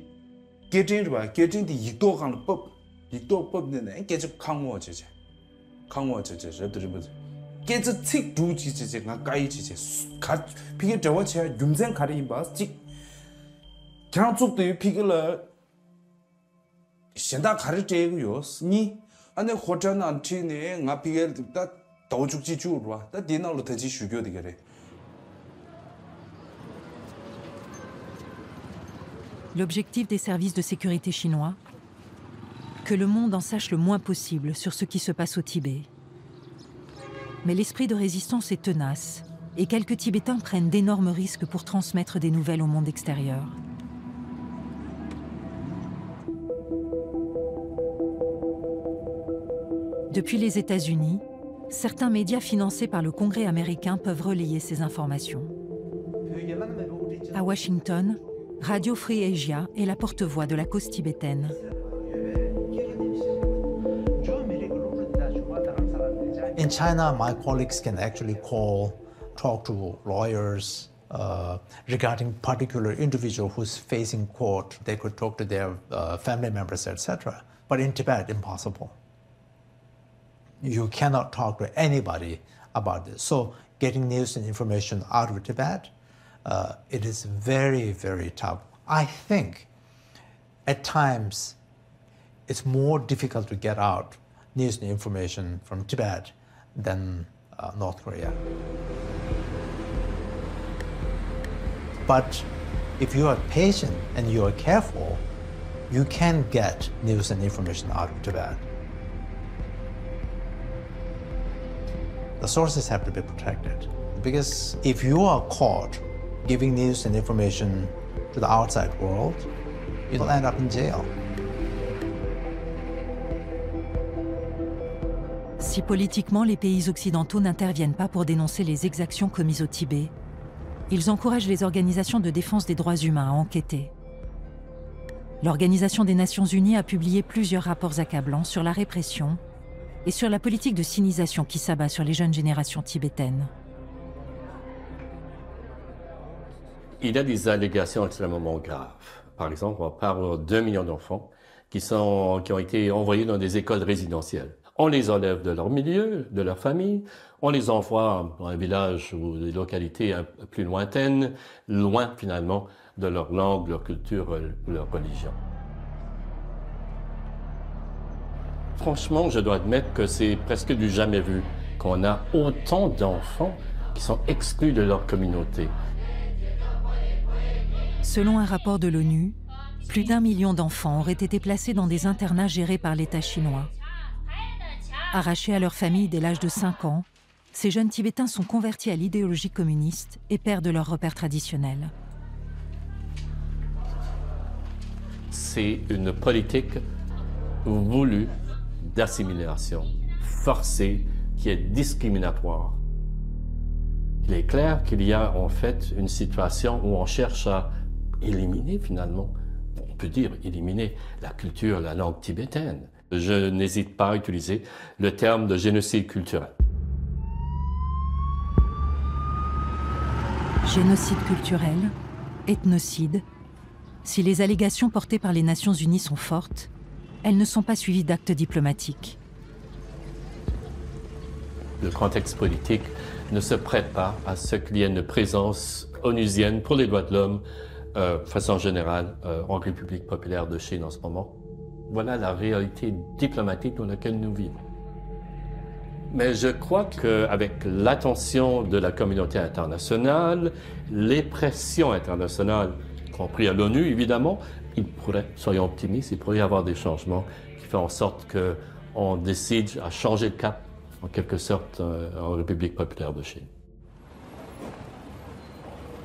getting di yito kan pop ne geje kangwo jeje redri bu geje tik du ji je nga kai ji ga pige jawa che yumzen khari ba tik kang chuk de pige la senda khari che yo ni 안에 호전 안치네 nga pige da dojukji juwa da dinalo taji shugyo de gere. L'objectif des services de sécurité chinois, que le monde en sache le moins possible sur ce qui se passe au Tibet. Mais l'esprit de résistance est tenace et quelques Tibétains prennent d'énormes risques pour transmettre des nouvelles au monde extérieur. Depuis les États-Unis, certains médias financés par le Congrès américain peuvent relayer ces informations. À Washington, Radio Free Asia est la porte-voix de la cause tibétaine. In China, my colleagues can actually talk to lawyers regarding particular individual who's facing court. They could talk to their family members, etc. But in Tibet, impossible. You cannot talk to anybody about this. So getting news and information out of Tibet, it is very, very tough. I think at times it's more difficult to get out news and information from Tibet than North Korea. But if you are patient and you are careful, you can get news and information out of Tibet. The sources have to be protected, because if you are caught giving news and information to the outside world, you'll end up in jail. Si politiquement les pays occidentaux n'interviennent pas pour dénoncer les exactions commises au Tibet, ils encouragent les organisations de défense des droits humains à enquêter. L'Organisation des Nations Unies a publié plusieurs rapports accablants sur la répression et sur la politique de sinisation qui s'abat sur les jeunes générations tibétaines. Il y a des allégations extrêmement graves. Par exemple, on parle d'1 million d'enfants qui ont été envoyés dans des écoles résidentielles. On les enlève de leur milieu, de leur famille, on les envoie dans un village ou des localités plus lointaines, loin finalement de leur langue, leur culture, leur religion. Franchement, je dois admettre que c'est presque du jamais vu qu'on a autant d'enfants qui sont exclus de leur communauté. Selon un rapport de l'ONU, plus d'1 million d'enfants auraient été placés dans des internats gérés par l'État chinois. Arrachés à leur famille dès l'âge de 5 ans, ces jeunes Tibétains sont convertis à l'idéologie communiste et perdent leurs repères traditionnels. C'est une politique voulue d'assimilation, forcée, qui est discriminatoire. Il est clair qu'il y a en fait une situation où on cherche à éliminer finalement, on peut dire éliminer la culture, la langue tibétaine. Je n'hésite pas à utiliser le terme de génocide culturel. Génocide culturel, ethnocide. Si les allégations portées par les Nations Unies sont fortes, elles ne sont pas suivies d'actes diplomatiques. Le contexte politique ne se prête pas à ce qu'il y ait une présence onusienne pour les droits de l'homme, de façon générale, en République populaire de Chine en ce moment. Voilà la réalité diplomatique dans laquelle nous vivons. Mais je crois qu'avec l'attention de la communauté internationale, les pressions internationales, y compris à l'ONU évidemment, soyons optimistes, il pourrait y avoir des changements qui font en sorte qu'on décide à changer de cap, en quelque sorte, en République populaire de Chine.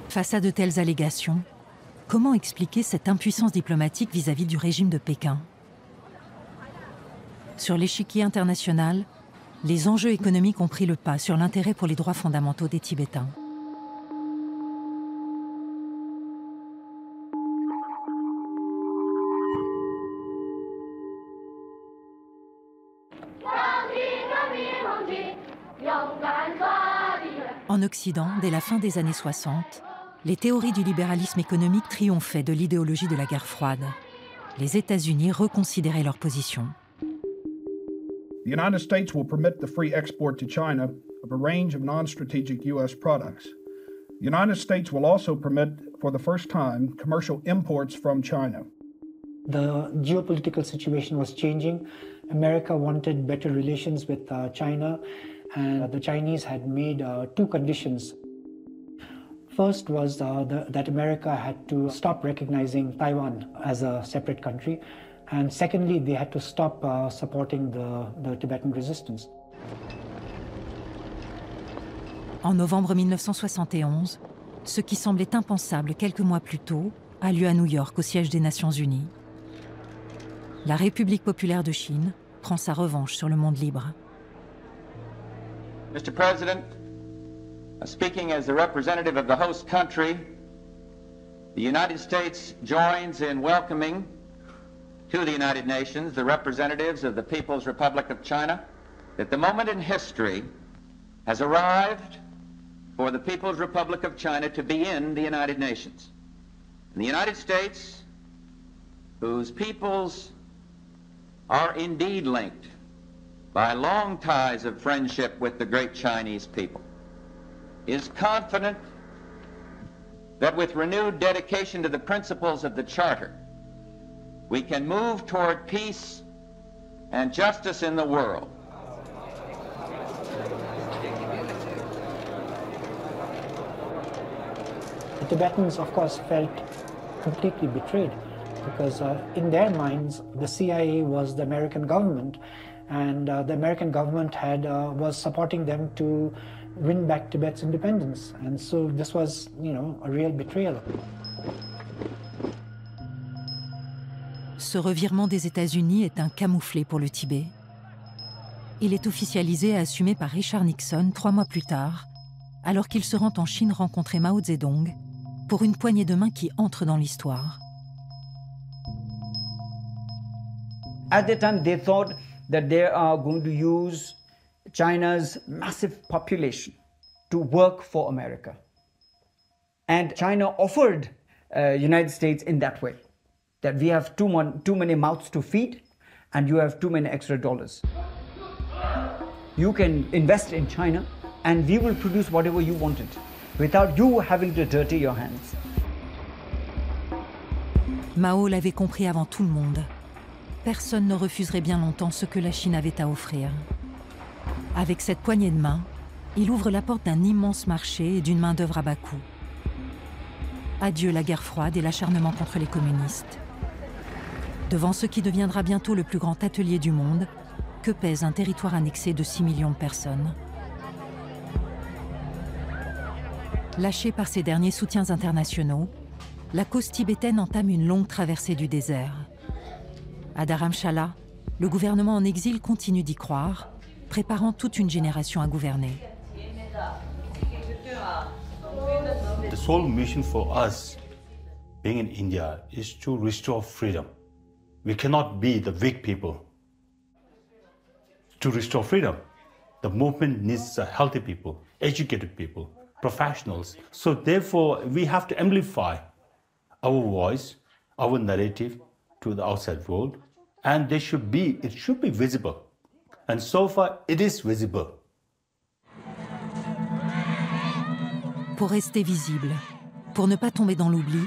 Face à de telles allégations, comment expliquer cette impuissance diplomatique vis-à-vis du régime de Pékin? Sur l'échiquier international, les enjeux économiques ont pris le pas sur l'intérêt pour les droits fondamentaux des Tibétains. En Occident, dès la fin des années 60, les théories du libéralisme économique triomphaient de l'idéologie de la guerre froide. Les États-Unis reconsidéraient leur position. The United States will permit the free export to China of a range of non-strategic U.S. products. The United States will also permit, for the first time, commercial imports from China. The geopolitical situation was changing. America wanted better relations with China, and the Chinese had made 2 conditions. First was that America had to stop recognizing Taiwan as a separate country. And secondly, they had to stop supporting the Tibetan resistance. En novembre 1971, ce qui semblait impensable quelques mois plus tôt a lieu à New York, au siège des Nations Unies. La République populaire de Chine prend sa revanche sur le monde libre. Mr. President, speaking as the representative of the host country, the United States joins in welcoming to the United Nations the representatives of the People's Republic of China, that the moment in history has arrived for the People's Republic of China to be in the United Nations. And the United States, whose peoples are indeed linked by long ties of friendship with the great Chinese people, is confident that with renewed dedication to the principles of the Charter, we can move toward peace and justice in the world. The Tibetans, of course, felt completely betrayed. because in their minds, the CIA was the American government, and the American government was supporting them to win back Tibet's independence. And so this was, a real betrayal. Ce revirement des États-Unis est un camouflet pour le Tibet. Il est officialisé et assumé par Richard Nixon 3 mois plus tard, alors qu'il se rend en Chine rencontrer Mao Zedong pour une poignée de main qui entre dans l'histoire. At the time, they thought that they are going to use China's massive population to work for America. And China offered United States in that way, that we have too many mouths to feed and you have too many extra dollars. You can invest in China and we will produce whatever you wanted without you having to dirty your hands. Mao l'avait compris avant tout le monde. Personne ne refuserait bien longtemps ce que la Chine avait à offrir. Avec cette poignée de main, il ouvre la porte d'un immense marché et d'une main-d'œuvre à bas coût. Adieu la guerre froide et l'acharnement contre les communistes. Devant ce qui deviendra bientôt le plus grand atelier du monde, que pèse un territoire annexé de 6 millions de personnes. Lâchée par ses derniers soutiens internationaux, la cause tibétaine entame une longue traversée du désert. À Dharamshala, le gouvernement en exil continue d'y croire, préparant toute une génération à gouverner. The sole mission for us, being in India, is to restore freedom. We cannot be the weak people. To restore freedom, the movement needs healthy people, educated people, professionals. So therefore, we have to amplify our voice, our narrative to the outside world, and it should be visible. And so far, it is visible. Pour rester visible, pour ne pas tomber dans l'oubli,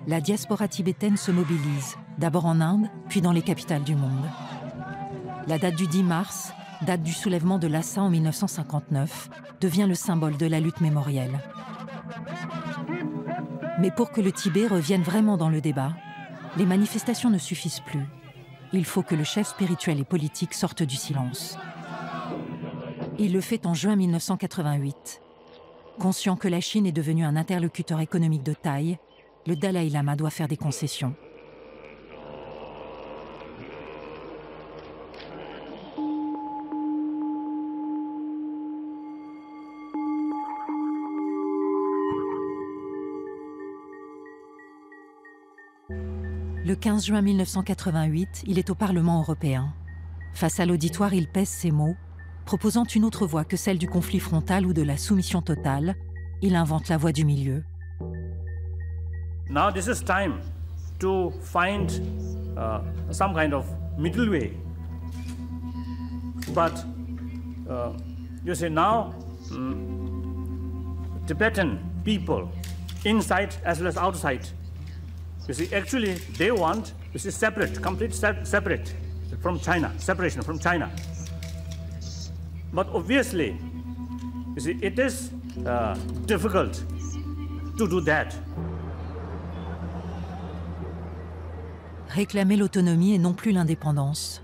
la diaspora tibétaine se mobilise, d'abord en Inde, puis dans les capitales du monde. La date du 10 mars, date du soulèvement de Lhasa en 1959, devient le symbole de la lutte mémorielle. Mais pour que le Tibet revienne vraiment dans le débat, les manifestations ne suffisent plus. Il faut que le chef spirituel et politique sorte du silence. Il le fait en juin 1988. Conscient que la Chine est devenue un interlocuteur économique de taille, le Dalai Lama doit faire des concessions. Le 15 juin 1988, il est au Parlement européen. Face à l'auditoire, il pèse ses mots, proposant une autre voie que celle du conflit frontal ou de la soumission totale. Il invente la voie du milieu. Now this is time to find some kind of middle way. But you see now, Tibetan people, inside as well as outside, you see, actually, they want, this is separate, complete separate from China, separation from China. But obviously, you see, it is difficult to do that. Réclamer l'autonomie et non plus l'indépendance.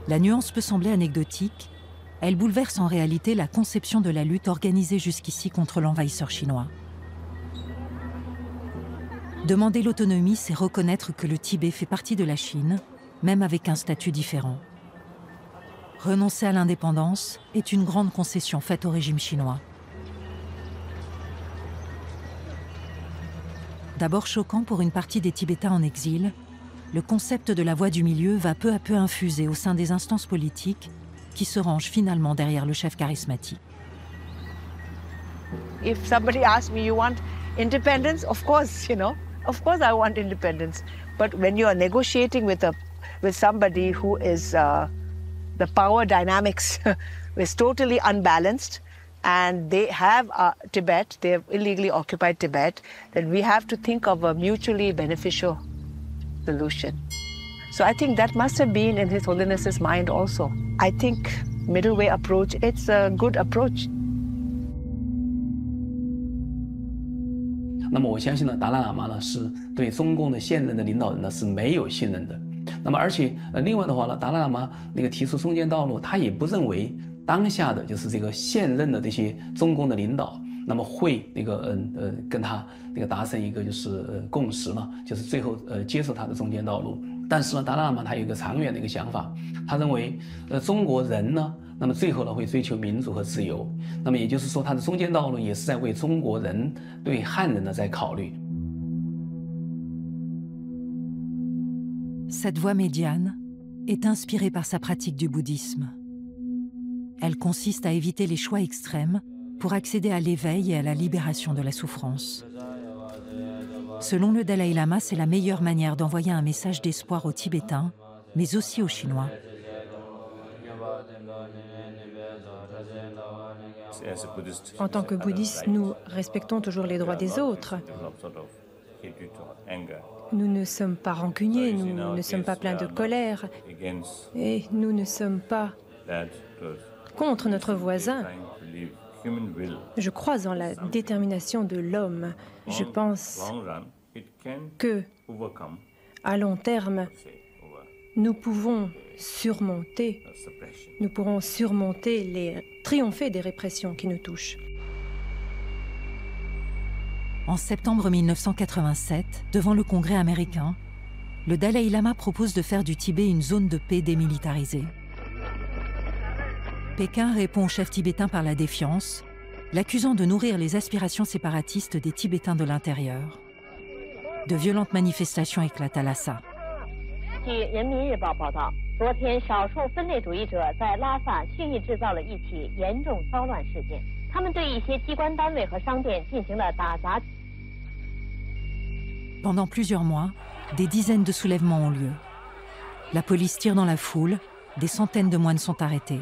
La nuance peut sembler anecdotique, elle bouleverse en réalité la conception de la lutte organisée jusqu'ici contre l'envahisseur chinois. Demander l'autonomie, c'est reconnaître que le Tibet fait partie de la Chine, même avec un statut différent. Renoncer à l'indépendance est une grande concession faite au régime chinois. D'abord choquant pour une partie des Tibétains en exil, le concept de la voie du milieu va peu à peu infuser au sein des instances politiques qui se rangent finalement derrière le chef charismatique. If somebody asks me, you want independence? Of course, of course I want independence. But when you are negotiating with somebody who is the power dynamics is totally unbalanced, and they have Tibet, they have illegally occupied Tibet, then we have to think of a mutually beneficial solution. So I think that must have been in His Holiness's mind also. I think middle way approach, it's a good approach. 那么我相信呢，达赖喇嘛呢是对中共的现任的领导人呢是没有信任的。那么而且另外的话呢，达赖喇嘛那个提出中间道路，他也不认为当下的就是这个现任的这些中共的领导，那么会那个跟他那个达成一个就是共识呢，就是最后接受他的中间道路。但是呢，达赖喇嘛他有一个长远的一个想法，他认为中国人呢，那么最后呢会追求民主和自由。那么也就是说，他的中间道路也是在为中国人对汉人呢在考虑。Cette voie médiane est inspirée par sa pratique du bouddhisme. Elle consiste à éviter les choix extrêmes pour accéder à l'éveil et à la libération de la souffrance. Selon le Dalai Lama, c'est la meilleure manière d'envoyer un message d'espoir aux Tibétains, mais aussi aux Chinois. En tant que bouddhistes, nous respectons toujours les droits des autres. Nous ne sommes pas rancuniers, nous ne sommes pas pleins de colère, et nous ne sommes pas contre notre voisin. Je crois en la détermination de l'homme. Je pense que, à long terme, nous pourrons surmonter, triompher des répressions qui nous touchent. En septembre 1987, devant le Congrès américain, le Dalai Lama propose de faire du Tibet une zone de paix démilitarisée. Pékin répond au chef tibétain par la défiance, l'accusant de nourrir les aspirations séparatistes des Tibétains de l'intérieur. De violentes manifestations éclatent à Lhasa. 据人民日报报道，昨天少数分裂主义者在拉萨蓄意制造了一起严重骚乱事件。他们对一些机关单位和商店进行了打砸。Pendant plusieurs mois, des dizaines de soulèvements ont lieu. La police tire dans la foule, des centaines de moines sont arrêtés.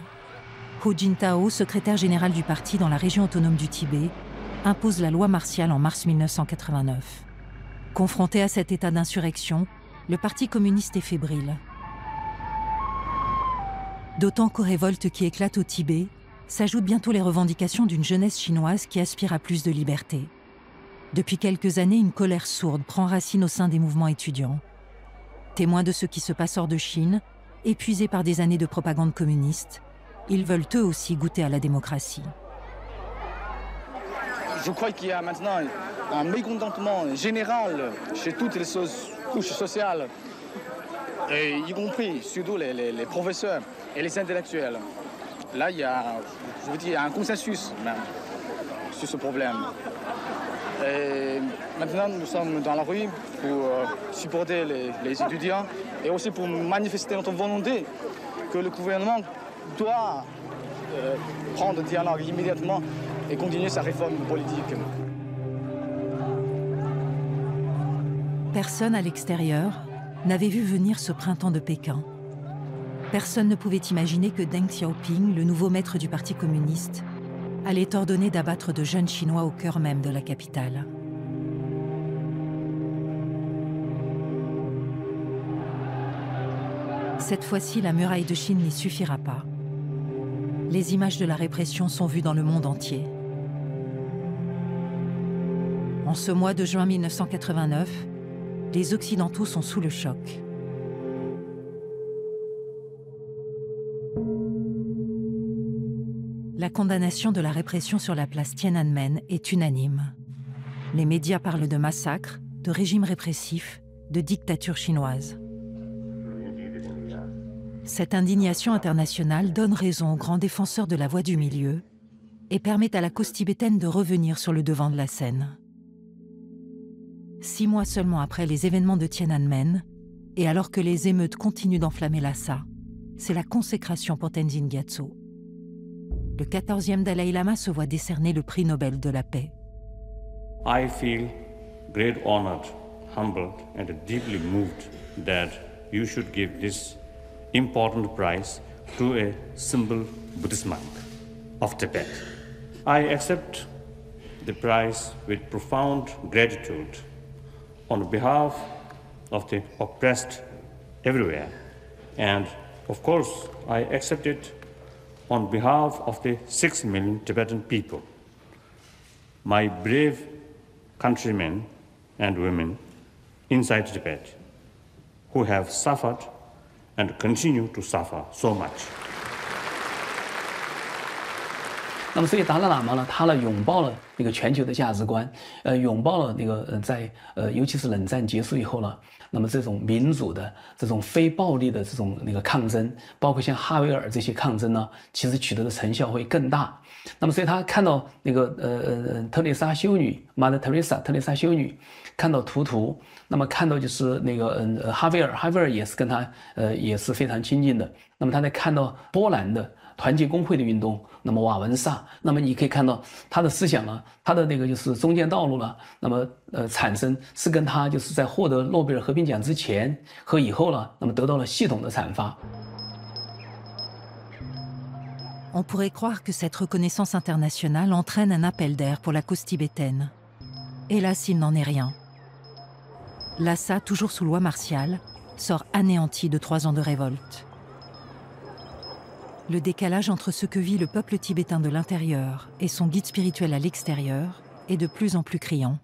Hu Jintao, secrétaire général du parti dans la région autonome du Tibet, impose la loi martiale en mars 1989. Confronté à cet état d'insurrection, le Parti communiste est fébrile. D'autant qu'aux révoltes qui éclatent au Tibet s'ajoutent bientôt les revendications d'une jeunesse chinoise qui aspire à plus de liberté. Depuis quelques années, une colère sourde prend racine au sein des mouvements étudiants. Témoins de ce qui se passe hors de Chine, épuisés par des années de propagande communiste, ils veulent eux aussi goûter à la démocratie. Je crois qu'il y a maintenant un mécontentement général chez toutes les couches sociales, et y compris surtout les professeurs et les intellectuels. Là, il y a un consensus même sur ce problème. Et maintenant, nous sommes dans la rue pour supporter les étudiants et aussi pour manifester notre volonté que le gouvernement doit prendre le dialogue immédiatement et continuer sa réforme politique. Personne à l'extérieur n'avait vu venir ce printemps de Pékin. Personne ne pouvait imaginer que Deng Xiaoping, le nouveau maître du Parti communiste, allait ordonner d'abattre de jeunes Chinois au cœur même de la capitale. Cette fois-ci, la muraille de Chine n'y suffira pas. Les images de la répression sont vues dans le monde entier. En ce mois de juin 1989, les Occidentaux sont sous le choc. La condamnation de la répression sur la place Tiananmen est unanime. Les médias parlent de massacres, de régimes répressifs, de dictature chinoise. Cette indignation internationale donne raison aux grands défenseurs de la voie du milieu et permet à la cause tibétaine de revenir sur le devant de la scène. 6 mois seulement après les événements de Tiananmen, et alors que les émeutes continuent d'enflammer Lhasa, c'est la consécration pour Tenzin Gyatso. Le 14e Dalai Lama se voit décerner le prix Nobel de la paix. I feel great honored, humbled and deeply moved that you should give this important prize to a simple Buddhist monk of Tibet. I accept the prize with profound gratitude on behalf of the oppressed everywhere. And of course, I accept it on behalf of the 6 million Tibetan people. My brave countrymen and women inside Tibet who have suffered and continue to suffer so much. 那么，所以达赖喇嘛呢，他呢拥抱了那个全球的价值观，拥抱了那个在尤其是冷战结束以后呢，那么这种民主的、这种非暴力的这种那个抗争，包括像哈维尔这些抗争呢，其实取得的成效会更大。那么，所以他看到那个特蕾莎修女 Mother Teresa 特蕾莎修女，看到图图，那么看到就是那个哈维尔也是跟他也是非常亲近的。那么他在看到波兰的团结工会的运动，那么瓦文萨，那么你可以看到他的思想呢，他的那个就是中间道路了，那么产生是跟他就是在获得诺贝尔和平奖之前和以后了，那么得到了系统的阐发。On pourrait croire que cette reconnaissance internationale entraîne un appel d'air pour la cause tibétaine. Hélas, il n'en est rien. Lhasa, toujours sous loi martiale, sort anéanti de 3 ans de révolte. Le décalage entre ce que vit le peuple tibétain de l'intérieur et son guide spirituel à l'extérieur est de plus en plus criant.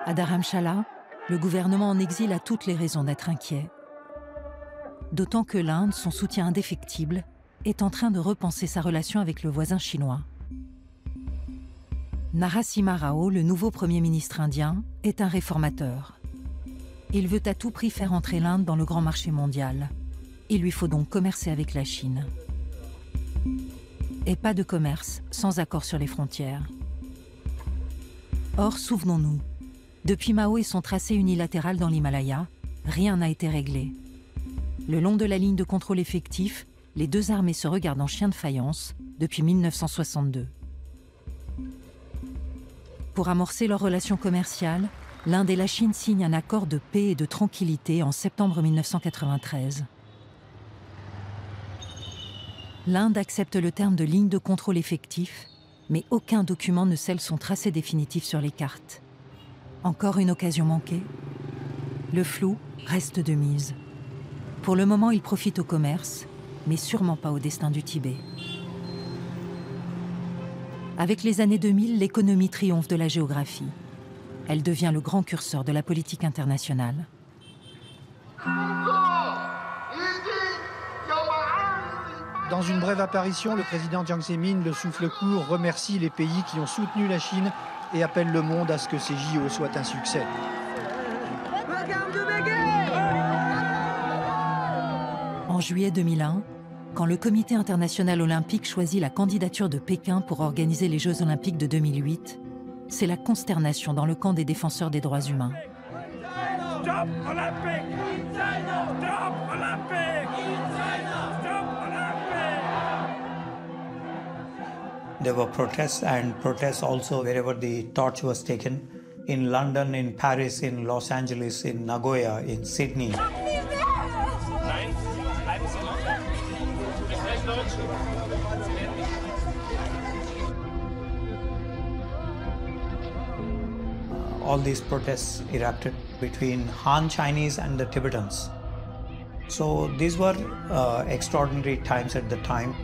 À Dharamshala, le gouvernement en exil a toutes les raisons d'être inquiet. D'autant que l'Inde, son soutien indéfectible, est en train de repenser sa relation avec le voisin chinois. Narasimha Rao, le nouveau Premier ministre indien, est un réformateur. Il veut à tout prix faire entrer l'Inde dans le grand marché mondial. Il lui faut donc commercer avec la Chine. Et pas de commerce sans accord sur les frontières. Or, souvenons-nous, depuis Mao et son tracé unilatéral dans l'Himalaya, rien n'a été réglé. Le long de la ligne de contrôle effectif, les deux armées se regardent en chien de faïence depuis 1962. Pour amorcer leurs relations commerciales, l'Inde et la Chine signent un accord de paix et de tranquillité en septembre 1993. L'Inde accepte le terme de ligne de contrôle effectif, mais aucun document ne scelle son tracé définitif sur les cartes. Encore une occasion manquée? Le flou reste de mise. Pour le moment, il profite au commerce, mais sûrement pas au destin du Tibet. Avec les années 2000, l'économie triomphe de la géographie. Elle devient le grand curseur de la politique internationale. Dans une brève apparition, le président Jiang Zemin, le souffle court, remercie les pays qui ont soutenu la Chine et appelle le monde à ce que ces JO soient un succès. En juillet 2001, quand le Comité international olympique choisit la candidature de Pékin pour organiser les Jeux olympiques de 2008, c'est la consternation dans le camp des défenseurs des droits humains. There were protests also wherever the torch was taken. In London, in Paris, in Los Angeles, in Nagoya, in Sydney. All these protests erupted between Han Chinese and the Tibetans. So these were extraordinary times at the time.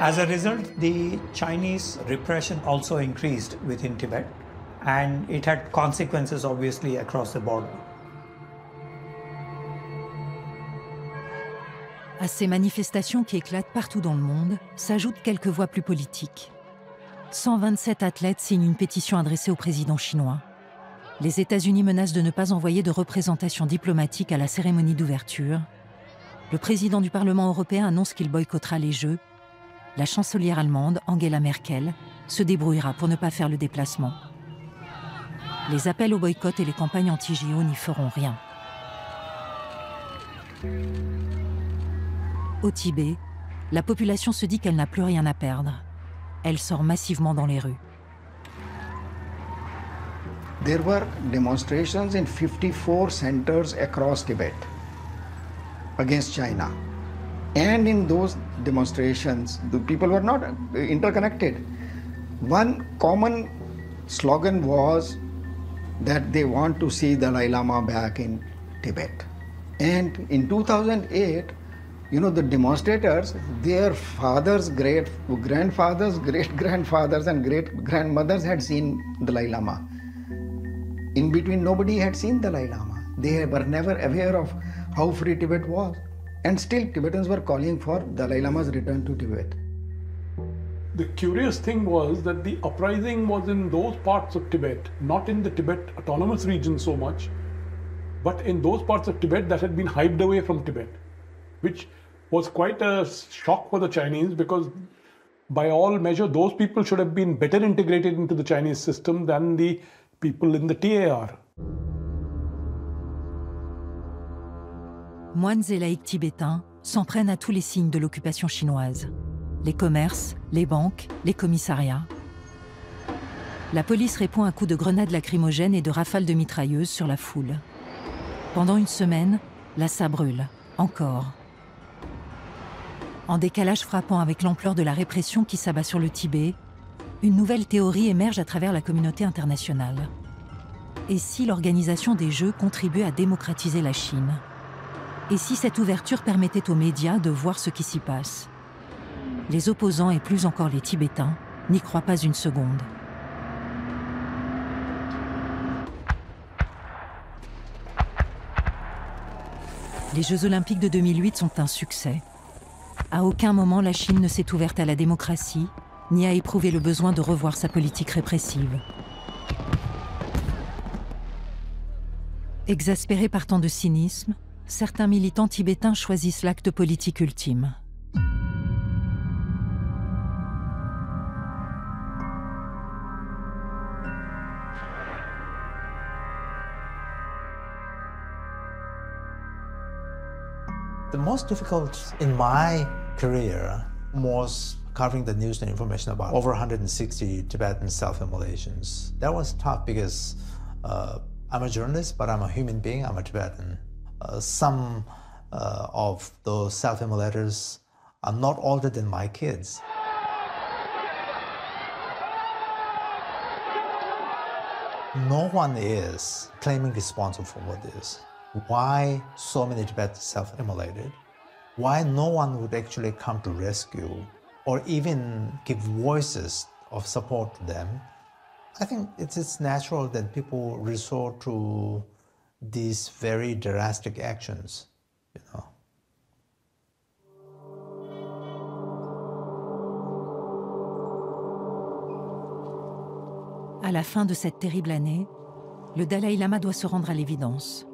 As a result, the Chinese repression also increased within Tibet, and it had consequences obviously across the border. À ces manifestations qui éclatent partout dans le monde, s'ajoutent quelques voix plus politiques. 127 athlètes signent une pétition adressée au président chinois. Les États-Unis menacent de ne pas envoyer de représentation diplomatique à la cérémonie d'ouverture. Le président du Parlement européen annonce qu'il boycottera les Jeux. La chancelière allemande, Angela Merkel, se débrouillera pour ne pas faire le déplacement. Les appels au boycott et les campagnes anti-JO n'y feront rien. Au Tibet, la population se dit qu'elle n'a plus rien à perdre. Elle sort massivement dans les rues. There were demonstrations in 54 centers across Tibet against China. And in those demonstrations, the people were not interconnected. One common slogan was that they want to see the Dalai Lama back in Tibet. And in 2008, you know, the demonstrators, their fathers, great-grandfathers, great-grandfathers and great-grandmothers had seen the Dalai Lama. In between, nobody had seen the Dalai Lama. They were never aware of how free Tibet was. And still, Tibetans were calling for Dalai Lama's return to Tibet. The curious thing was that the uprising was in those parts of Tibet, not in the Tibet autonomous region so much, but in those parts of Tibet that had been hived away from Tibet, which was quite a shock for the Chinese because by all measure, those people should have been better integrated into the Chinese system than the people in the TAR. Moines et laïcs tibétains s'en prennent à tous les signes de l'occupation chinoise. Les commerces, les banques, les commissariats. La police répond à coups de grenades lacrymogènes et de rafales de mitrailleuses sur la foule. Pendant une semaine, Lhasa brûle, encore. En décalage frappant avec l'ampleur de la répression qui s'abat sur le Tibet, une nouvelle théorie émerge à travers la communauté internationale. Et si l'organisation des Jeux contribuait à démocratiser la Chine? Et si cette ouverture permettait aux médias de voir ce qui s'y passe? Les opposants et plus encore les Tibétains n'y croient pas une seconde. Les Jeux Olympiques de 2008 sont un succès. À aucun moment la Chine ne s'est ouverte à la démocratie, ni a éprouvé le besoin de revoir sa politique répressive. Exaspérés par tant de cynisme, certains militants tibétains choisissent l'acte politique ultime. The most difficult in my career was covering the news and information about over 160 Tibetan self-immolations. That was tough because I'm a journalist, but I'm a human being, I'm a Tibetan. Some of those self-immolators are not older than my kids. No one is claiming responsible for this. Why so many Tibetans self-immolated? Why no one would actually come to rescue or even give voices of support to them? I think it's natural that people resort to these very drastic actions, you know. À la fin de cette terrible année, le Dalai Lama doit se rendre à l'évidence.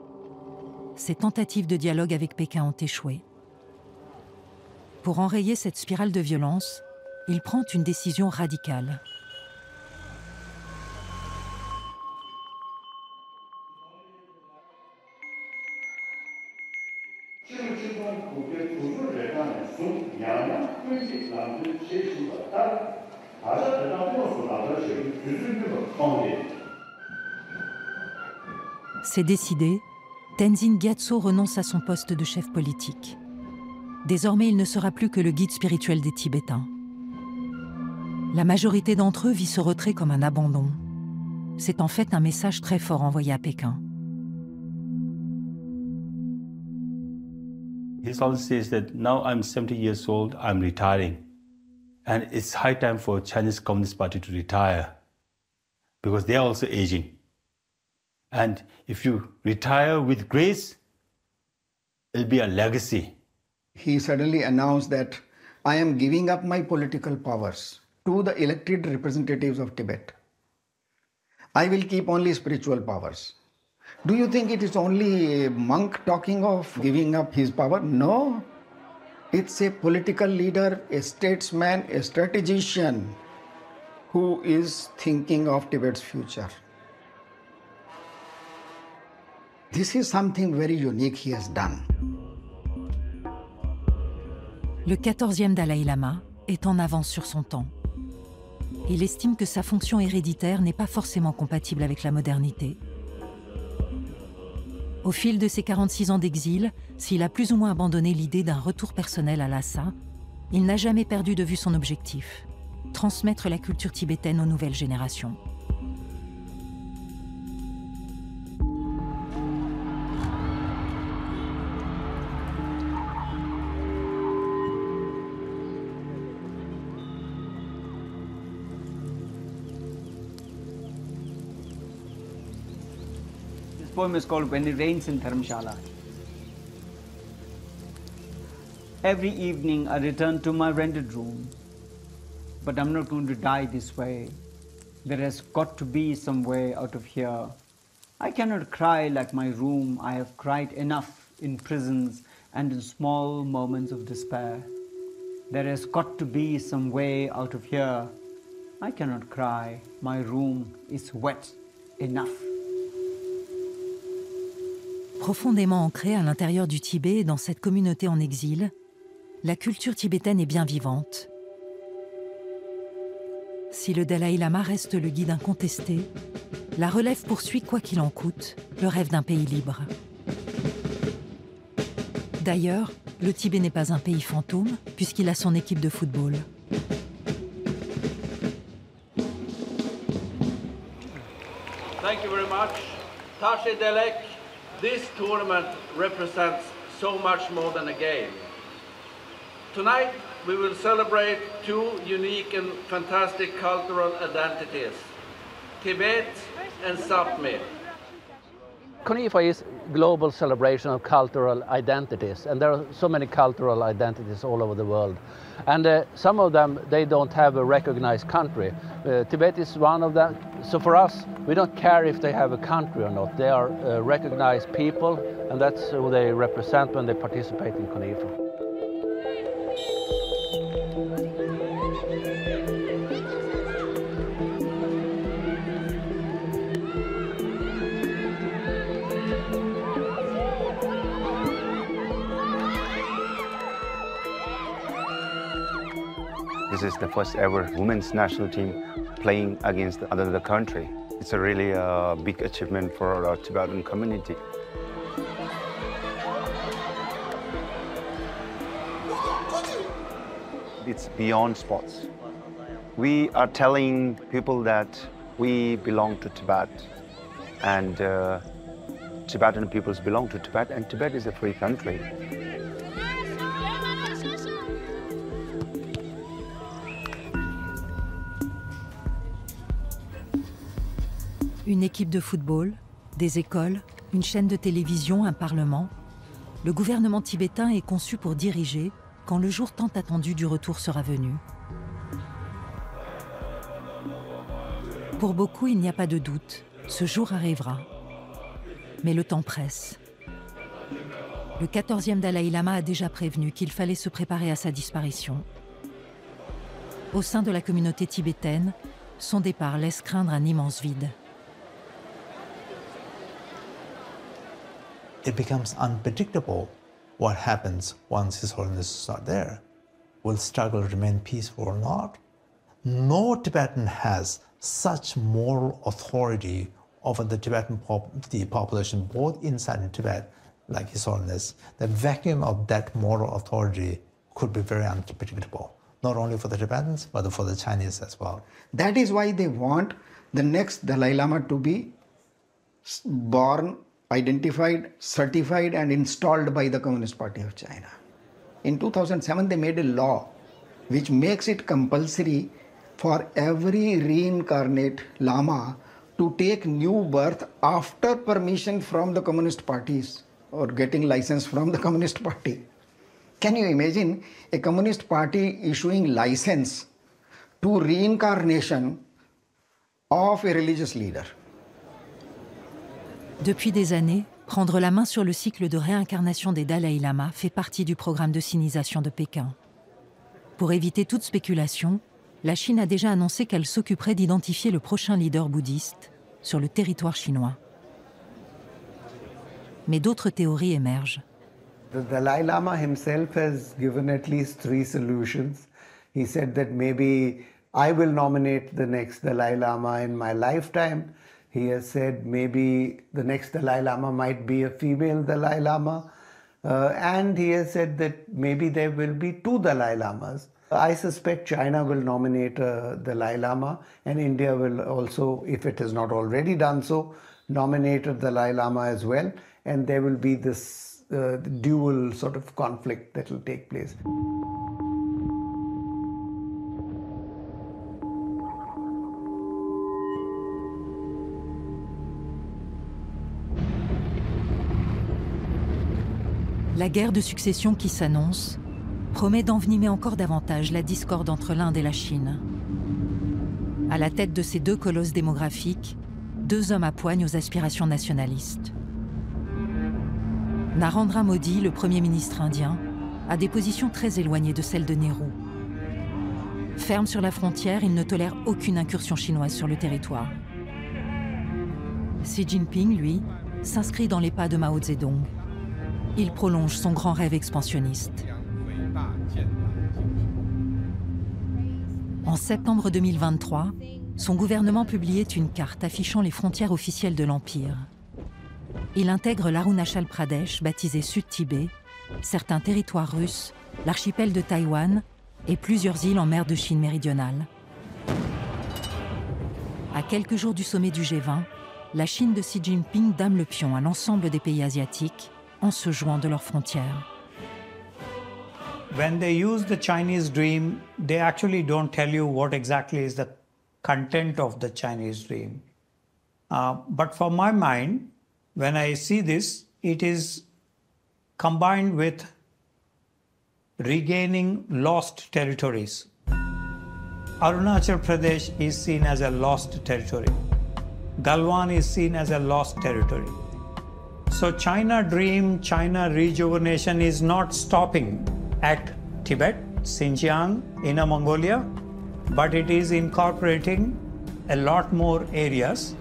Ses tentatives de dialogue avec Pékin ont échoué. Pour enrayer cette spirale de violence, il prend une décision radicale. C'est décidé, Tenzin Gyatso renonce à son poste de chef politique. Désormais, il ne sera plus que le guide spirituel des Tibétains. La majorité d'entre eux vit ce retrait comme un abandon. C'est en fait un message très fort envoyé à Pékin. He always says that now I'm 70 years old, I'm retiring. And it's high time for Chinese Communist Party to retire because they are also aging. And if you retire with grace, it'll be a legacy. He suddenly announced that I am giving up my political powers to the elected representatives of Tibet. I will keep only spiritual powers. Do you think it is only a monk talking of giving up his power? No. It's a political leader, a statesman, a strategician who is thinking of Tibet's future. This is something very unique he has done. Le 14e Dalai Lama est en avance sur son temps. Il estime que sa fonction héréditaire n'est pas forcément compatible avec la modernité. Au fil de ses 46 ans d'exil, s'il a plus ou moins abandonné l'idée d'un retour personnel à Lhasa, il n'a jamais perdu de vue son objectif, transmettre la culture tibétaine aux nouvelles générations. This poem is called When It Rains in Dharamshala. Every evening I return to my rented room, but I'm not going to die this way. There has got to be some way out of here. I cannot cry like my room. I have cried enough in prisons and in small moments of despair. There has got to be some way out of here. I cannot cry. My room is wet enough. Profondément ancrée à l'intérieur du Tibet et dans cette communauté en exil, la culture tibétaine est bien vivante. Si le Dalai Lama reste le guide incontesté, la relève poursuit quoi qu'il en coûte, le rêve d'un pays libre. D'ailleurs, le Tibet n'est pas un pays fantôme, puisqu'il a son équipe de football. Thank you very much. Tashi Delek, this tournament represents so much more than a game. Tonight, we will celebrate two unique and fantastic cultural identities, Tibet and Sapmi. Kunifa is a global celebration of cultural identities, and there are so many cultural identities all over the world. And some of them, they don't have a recognized country. Tibet is one of them. So for us, we don't care if they have a country or not. They are recognized people, and that's who they represent when they participate in Kunifa. This is the first ever women's national team playing against another country. It's a really big achievement for our Tibetan community. It's beyond sports. We are telling people that we belong to Tibet, and Tibetan peoples belong to Tibet, and Tibet is a free country. Une équipe de football, des écoles, une chaîne de télévision, un parlement. Le gouvernement tibétain est conçu pour diriger quand le jour tant attendu du retour sera venu. Pour beaucoup, il n'y a pas de doute, ce jour arrivera. Mais le temps presse. Le 14e Dalai Lama a déjà prévenu qu'il fallait se préparer à sa disparition. Au sein de la communauté tibétaine, son départ laisse craindre un immense vide. It becomes unpredictable what happens once His Holiness is not there. Will struggle remain peaceful or not? No Tibetan has such moral authority over the Tibetan population, both inside and Tibet, like His Holiness. The vacuum of that moral authority could be very unpredictable, not only for the Tibetans, but for the Chinese as well. That is why they want the next Dalai Lama to be born, identified, certified, and installed by the Communist Party of China. In 2007, they made a law which makes it compulsory for every reincarnate Lama to take new birth after permission from the Communist parties or getting license from the Communist Party. Can you imagine a Communist Party issuing license to reincarnation of a religious leader? Depuis des années, prendre la main sur le cycle de réincarnation des Dalai Lama fait partie du programme de sinisation de Pékin. Pour éviter toute spéculation, la Chine a déjà annoncé qu'elle s'occuperait d'identifier le prochain leader bouddhiste sur le territoire chinois. Mais d'autres théories émergent. The Dalai Lama himself has given at least 3 solutions. He said that maybe I will nominate the next Dalai Lama in my lifetime. He has said maybe the next Dalai Lama might be a female Dalai Lama. And he has said that maybe there will be 2 Dalai Lamas. I suspect China will nominate a Dalai Lama, and India will also, if it has not already done so, nominate a Dalai Lama as well. And there will be this dual sort of conflict that will take place. La guerre de succession qui s'annonce promet d'envenimer encore davantage la discorde entre l'Inde et la Chine. À la tête de ces 2 colosses démographiques, 2 hommes à poigne aux aspirations nationalistes. Narendra Modi, le Premier ministre indien, a des positions très éloignées de celles de Nehru. Ferme sur la frontière, il ne tolère aucune incursion chinoise sur le territoire. Xi Jinping, lui, s'inscrit dans les pas de Mao Zedong. Il prolonge son grand rêve expansionniste. En septembre 2023, son gouvernement publiait une carte affichant les frontières officielles de l'Empire. Il intègre l'Arunachal Pradesh, baptisé Sud-Tibet, certains territoires russes, l'archipel de Taïwan et plusieurs îles en mer de Chine méridionale. À quelques jours du sommet du G20, la Chine de Xi Jinping dame le pion à l'ensemble des pays asiatiques en se jouant de leurs frontières. When they use the Chinese dream, they actually don't tell you what exactly is the content of the Chinese dream. But for my mind, when I see this, it is combined with regaining lost territories. Arunachal Pradesh is seen as a lost territory. Galwan is seen as a lost territory. So China dream, China rejuvenation is not stopping at Tibet, Xinjiang, Inner Mongolia, but it is incorporating a lot more areas.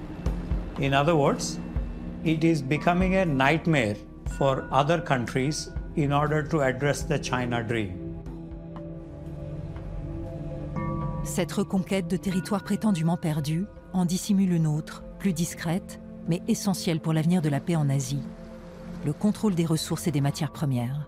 In other words, it is becoming a nightmare for other countries in order to address the China dream. Cette reconquête de territoires prétendument perdus en dissimule une autre, plus discrète, mais essentielle pour l'avenir de la paix en Asie, le contrôle des ressources et des matières premières.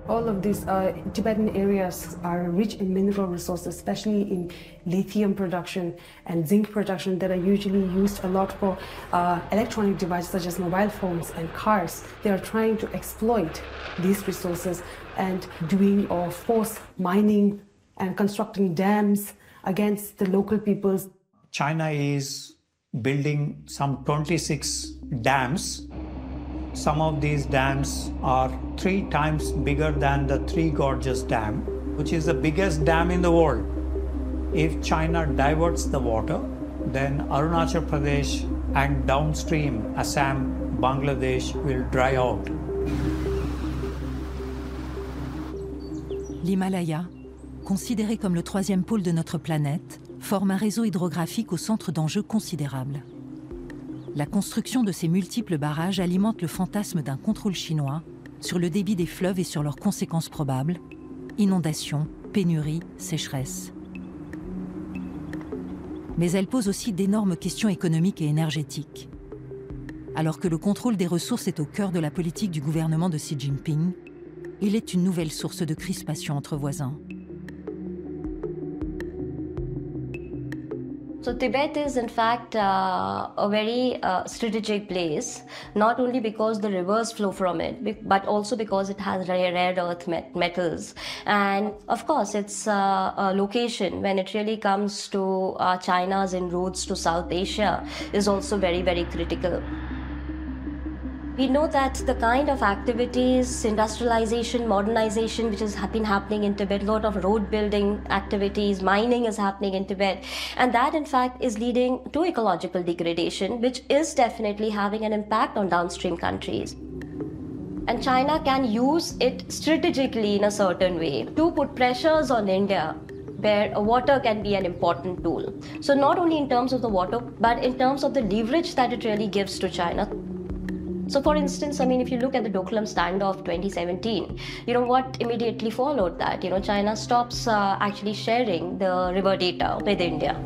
All of these Tibetan areas are rich in mineral resources, especially in lithium production and zinc production that are usually used a lot for electronic devices such as mobile phones and cars. They are trying to exploit these resources and doing or force mining and constructing dams against the local peoples. China is building some 26 dams. Some of these dams are 3 times bigger than the Three Gorges Dam, which is the biggest dam in the world. If China diverts the water, then Arunachal Pradesh and downstream Assam, Bangladesh will dry out. L'Himalaya, considéré comme le 3e pôle de notre planète, forme un réseau hydrographique au centre d'enjeux considérables. La construction de ces multiples barrages alimente le fantasme d'un contrôle chinois sur le débit des fleuves et sur leurs conséquences probables, inondations, pénuries, sécheresses. Mais elle pose aussi d'énormes questions économiques et énergétiques. Alors que le contrôle des ressources est au cœur de la politique du gouvernement de Xi Jinping, il est une nouvelle source de crispation entre voisins. So Tibet is in fact a very strategic place, not only because the rivers flow from it, but also because it has rare earth metals. And of course, its location, when it really comes to China's inroads to South Asia, is also very, very critical. We know that the kind of activities, industrialization, modernization, which has been happening in Tibet, a lot of road building activities, mining is happening in Tibet, and that in fact is leading to ecological degradation, which is definitely having an impact on downstream countries. And China can use it strategically in a certain way to put pressures on India, where water can be an important tool. So not only in terms of the water, but in terms of the leverage that it really gives to China. So for instance, I mean, if you look at the Doklam standoff 2017, what immediately followed that? China stops actually sharing the river data with India.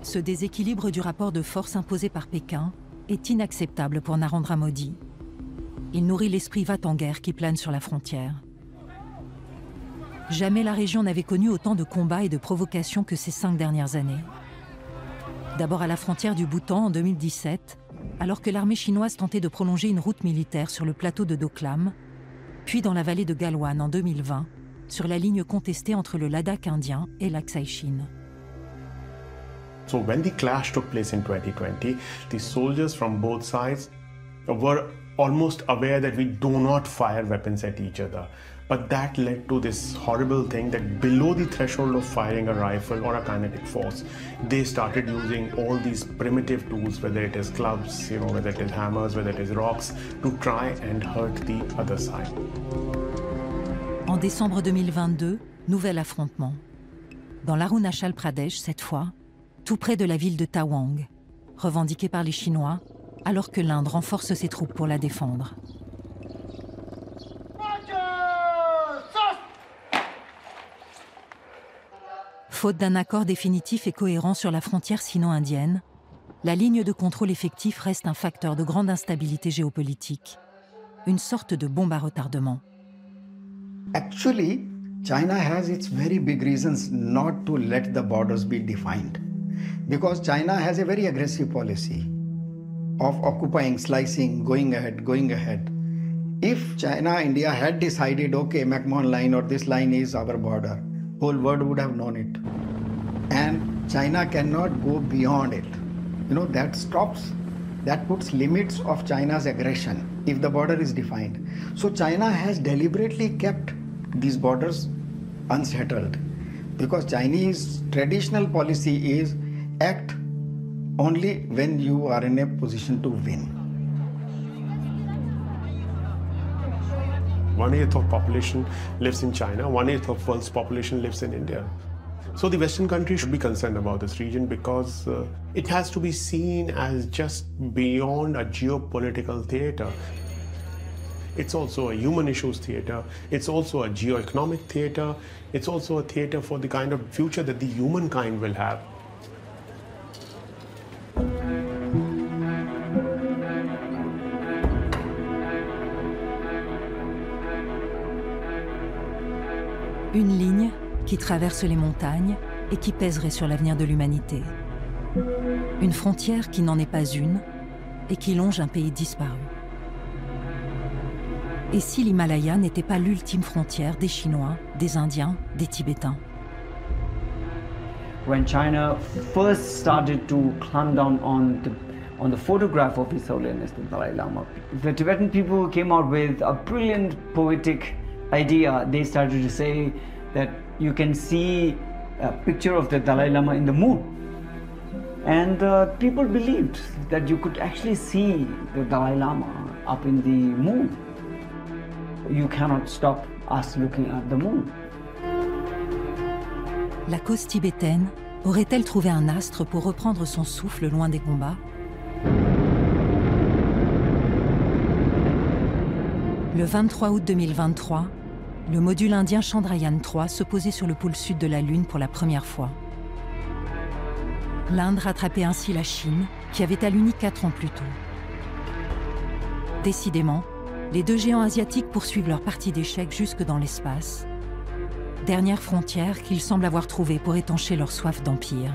Ce déséquilibre du rapport de force imposé par Pékin est inacceptable pour Narendra Modi. Il nourrit l'esprit va-t-en-guerre qui plane sur la frontière. Jamais la région n'avait connu autant de combats et de provocations que ces 5 dernières années. D'abord à la frontière du Bhoutan en 2017, alors que l'armée chinoise tentait de prolonger une route militaire sur le plateau de Doklam, puis dans la vallée de Galwan en 2020, sur la ligne contestée entre le Ladakh indien et l'Aksai Chine. So when the clash took place in 2020, the soldiers from both sides were almost aware that we do not fire weapons at each other. But that led to this horrible thing that below the threshold of firing a rifle or a kinetic force, they started using all these primitive tools, whether it is clubs, whether it is hammers, whether it is rocks, to try and hurt the other side. En décembre 2022, nouvel affrontement. Dans l'Arunachal Pradesh, cette fois, tout près de la ville de Tawang, revendiquée par les Chinois, alors que l'Inde renforce ses troupes pour la défendre. Faute d'un accord définitif et cohérent sur la frontière sino-indienne, la ligne de contrôle effectif reste un facteur de grande instabilité géopolitique, une sorte de bombe à retardement. Actually, China has its very big reasons not to let the borders be defined, because China has a very aggressive policy of occupying, slicing, going ahead. If China, India had decided, okay, McMahon line or this line is our border, whole world would have known it. And China cannot go beyond it. That puts limits of China's aggression if the border is defined. So China has deliberately kept these borders unsettled, because Chinese traditional policy is act only when you are in a position to win. 1/8 of population lives in China, 1/8 of world's population lives in India. So the Western countries should be concerned about this region, because it has to be seen as just beyond a geopolitical theater. It's also a human issues theater, it's also a geoeconomic theater, it's also a theater for the kind of future that the humankind will have. Une ligne qui traverse les montagnes et qui pèserait sur l'avenir de l'humanité. Une frontière qui n'en est pas une et qui longe un pays disparu. Et si l'Himalaya n'était pas l'ultime frontière des Chinois, des Indiens, des Tibétains? When China first started to clamp down on the photograph of His Holiness the Dalai Lama, the Tibetan people came out with a brilliant poetic idea. They started to say that you can see a picture of the Dalai Lama in the moon. And people believed that you could actually see the Dalai Lama up in the moon. You cannot stop us looking at the moon. La cause tibétaine aurait-elle trouvé un astre pour reprendre son souffle loin des combats? Le 23 août 2023, le module indien Chandrayaan-3 se posait sur le pôle sud de la Lune pour la première fois. L'Inde rattrapait ainsi la Chine, qui avait alluni 4 ans plus tôt. Décidément, les deux géants asiatiques poursuivent leur partie d'échecs jusque dans l'espace, dernière frontière qu'ils semblent avoir trouvée pour étancher leur soif d'empire.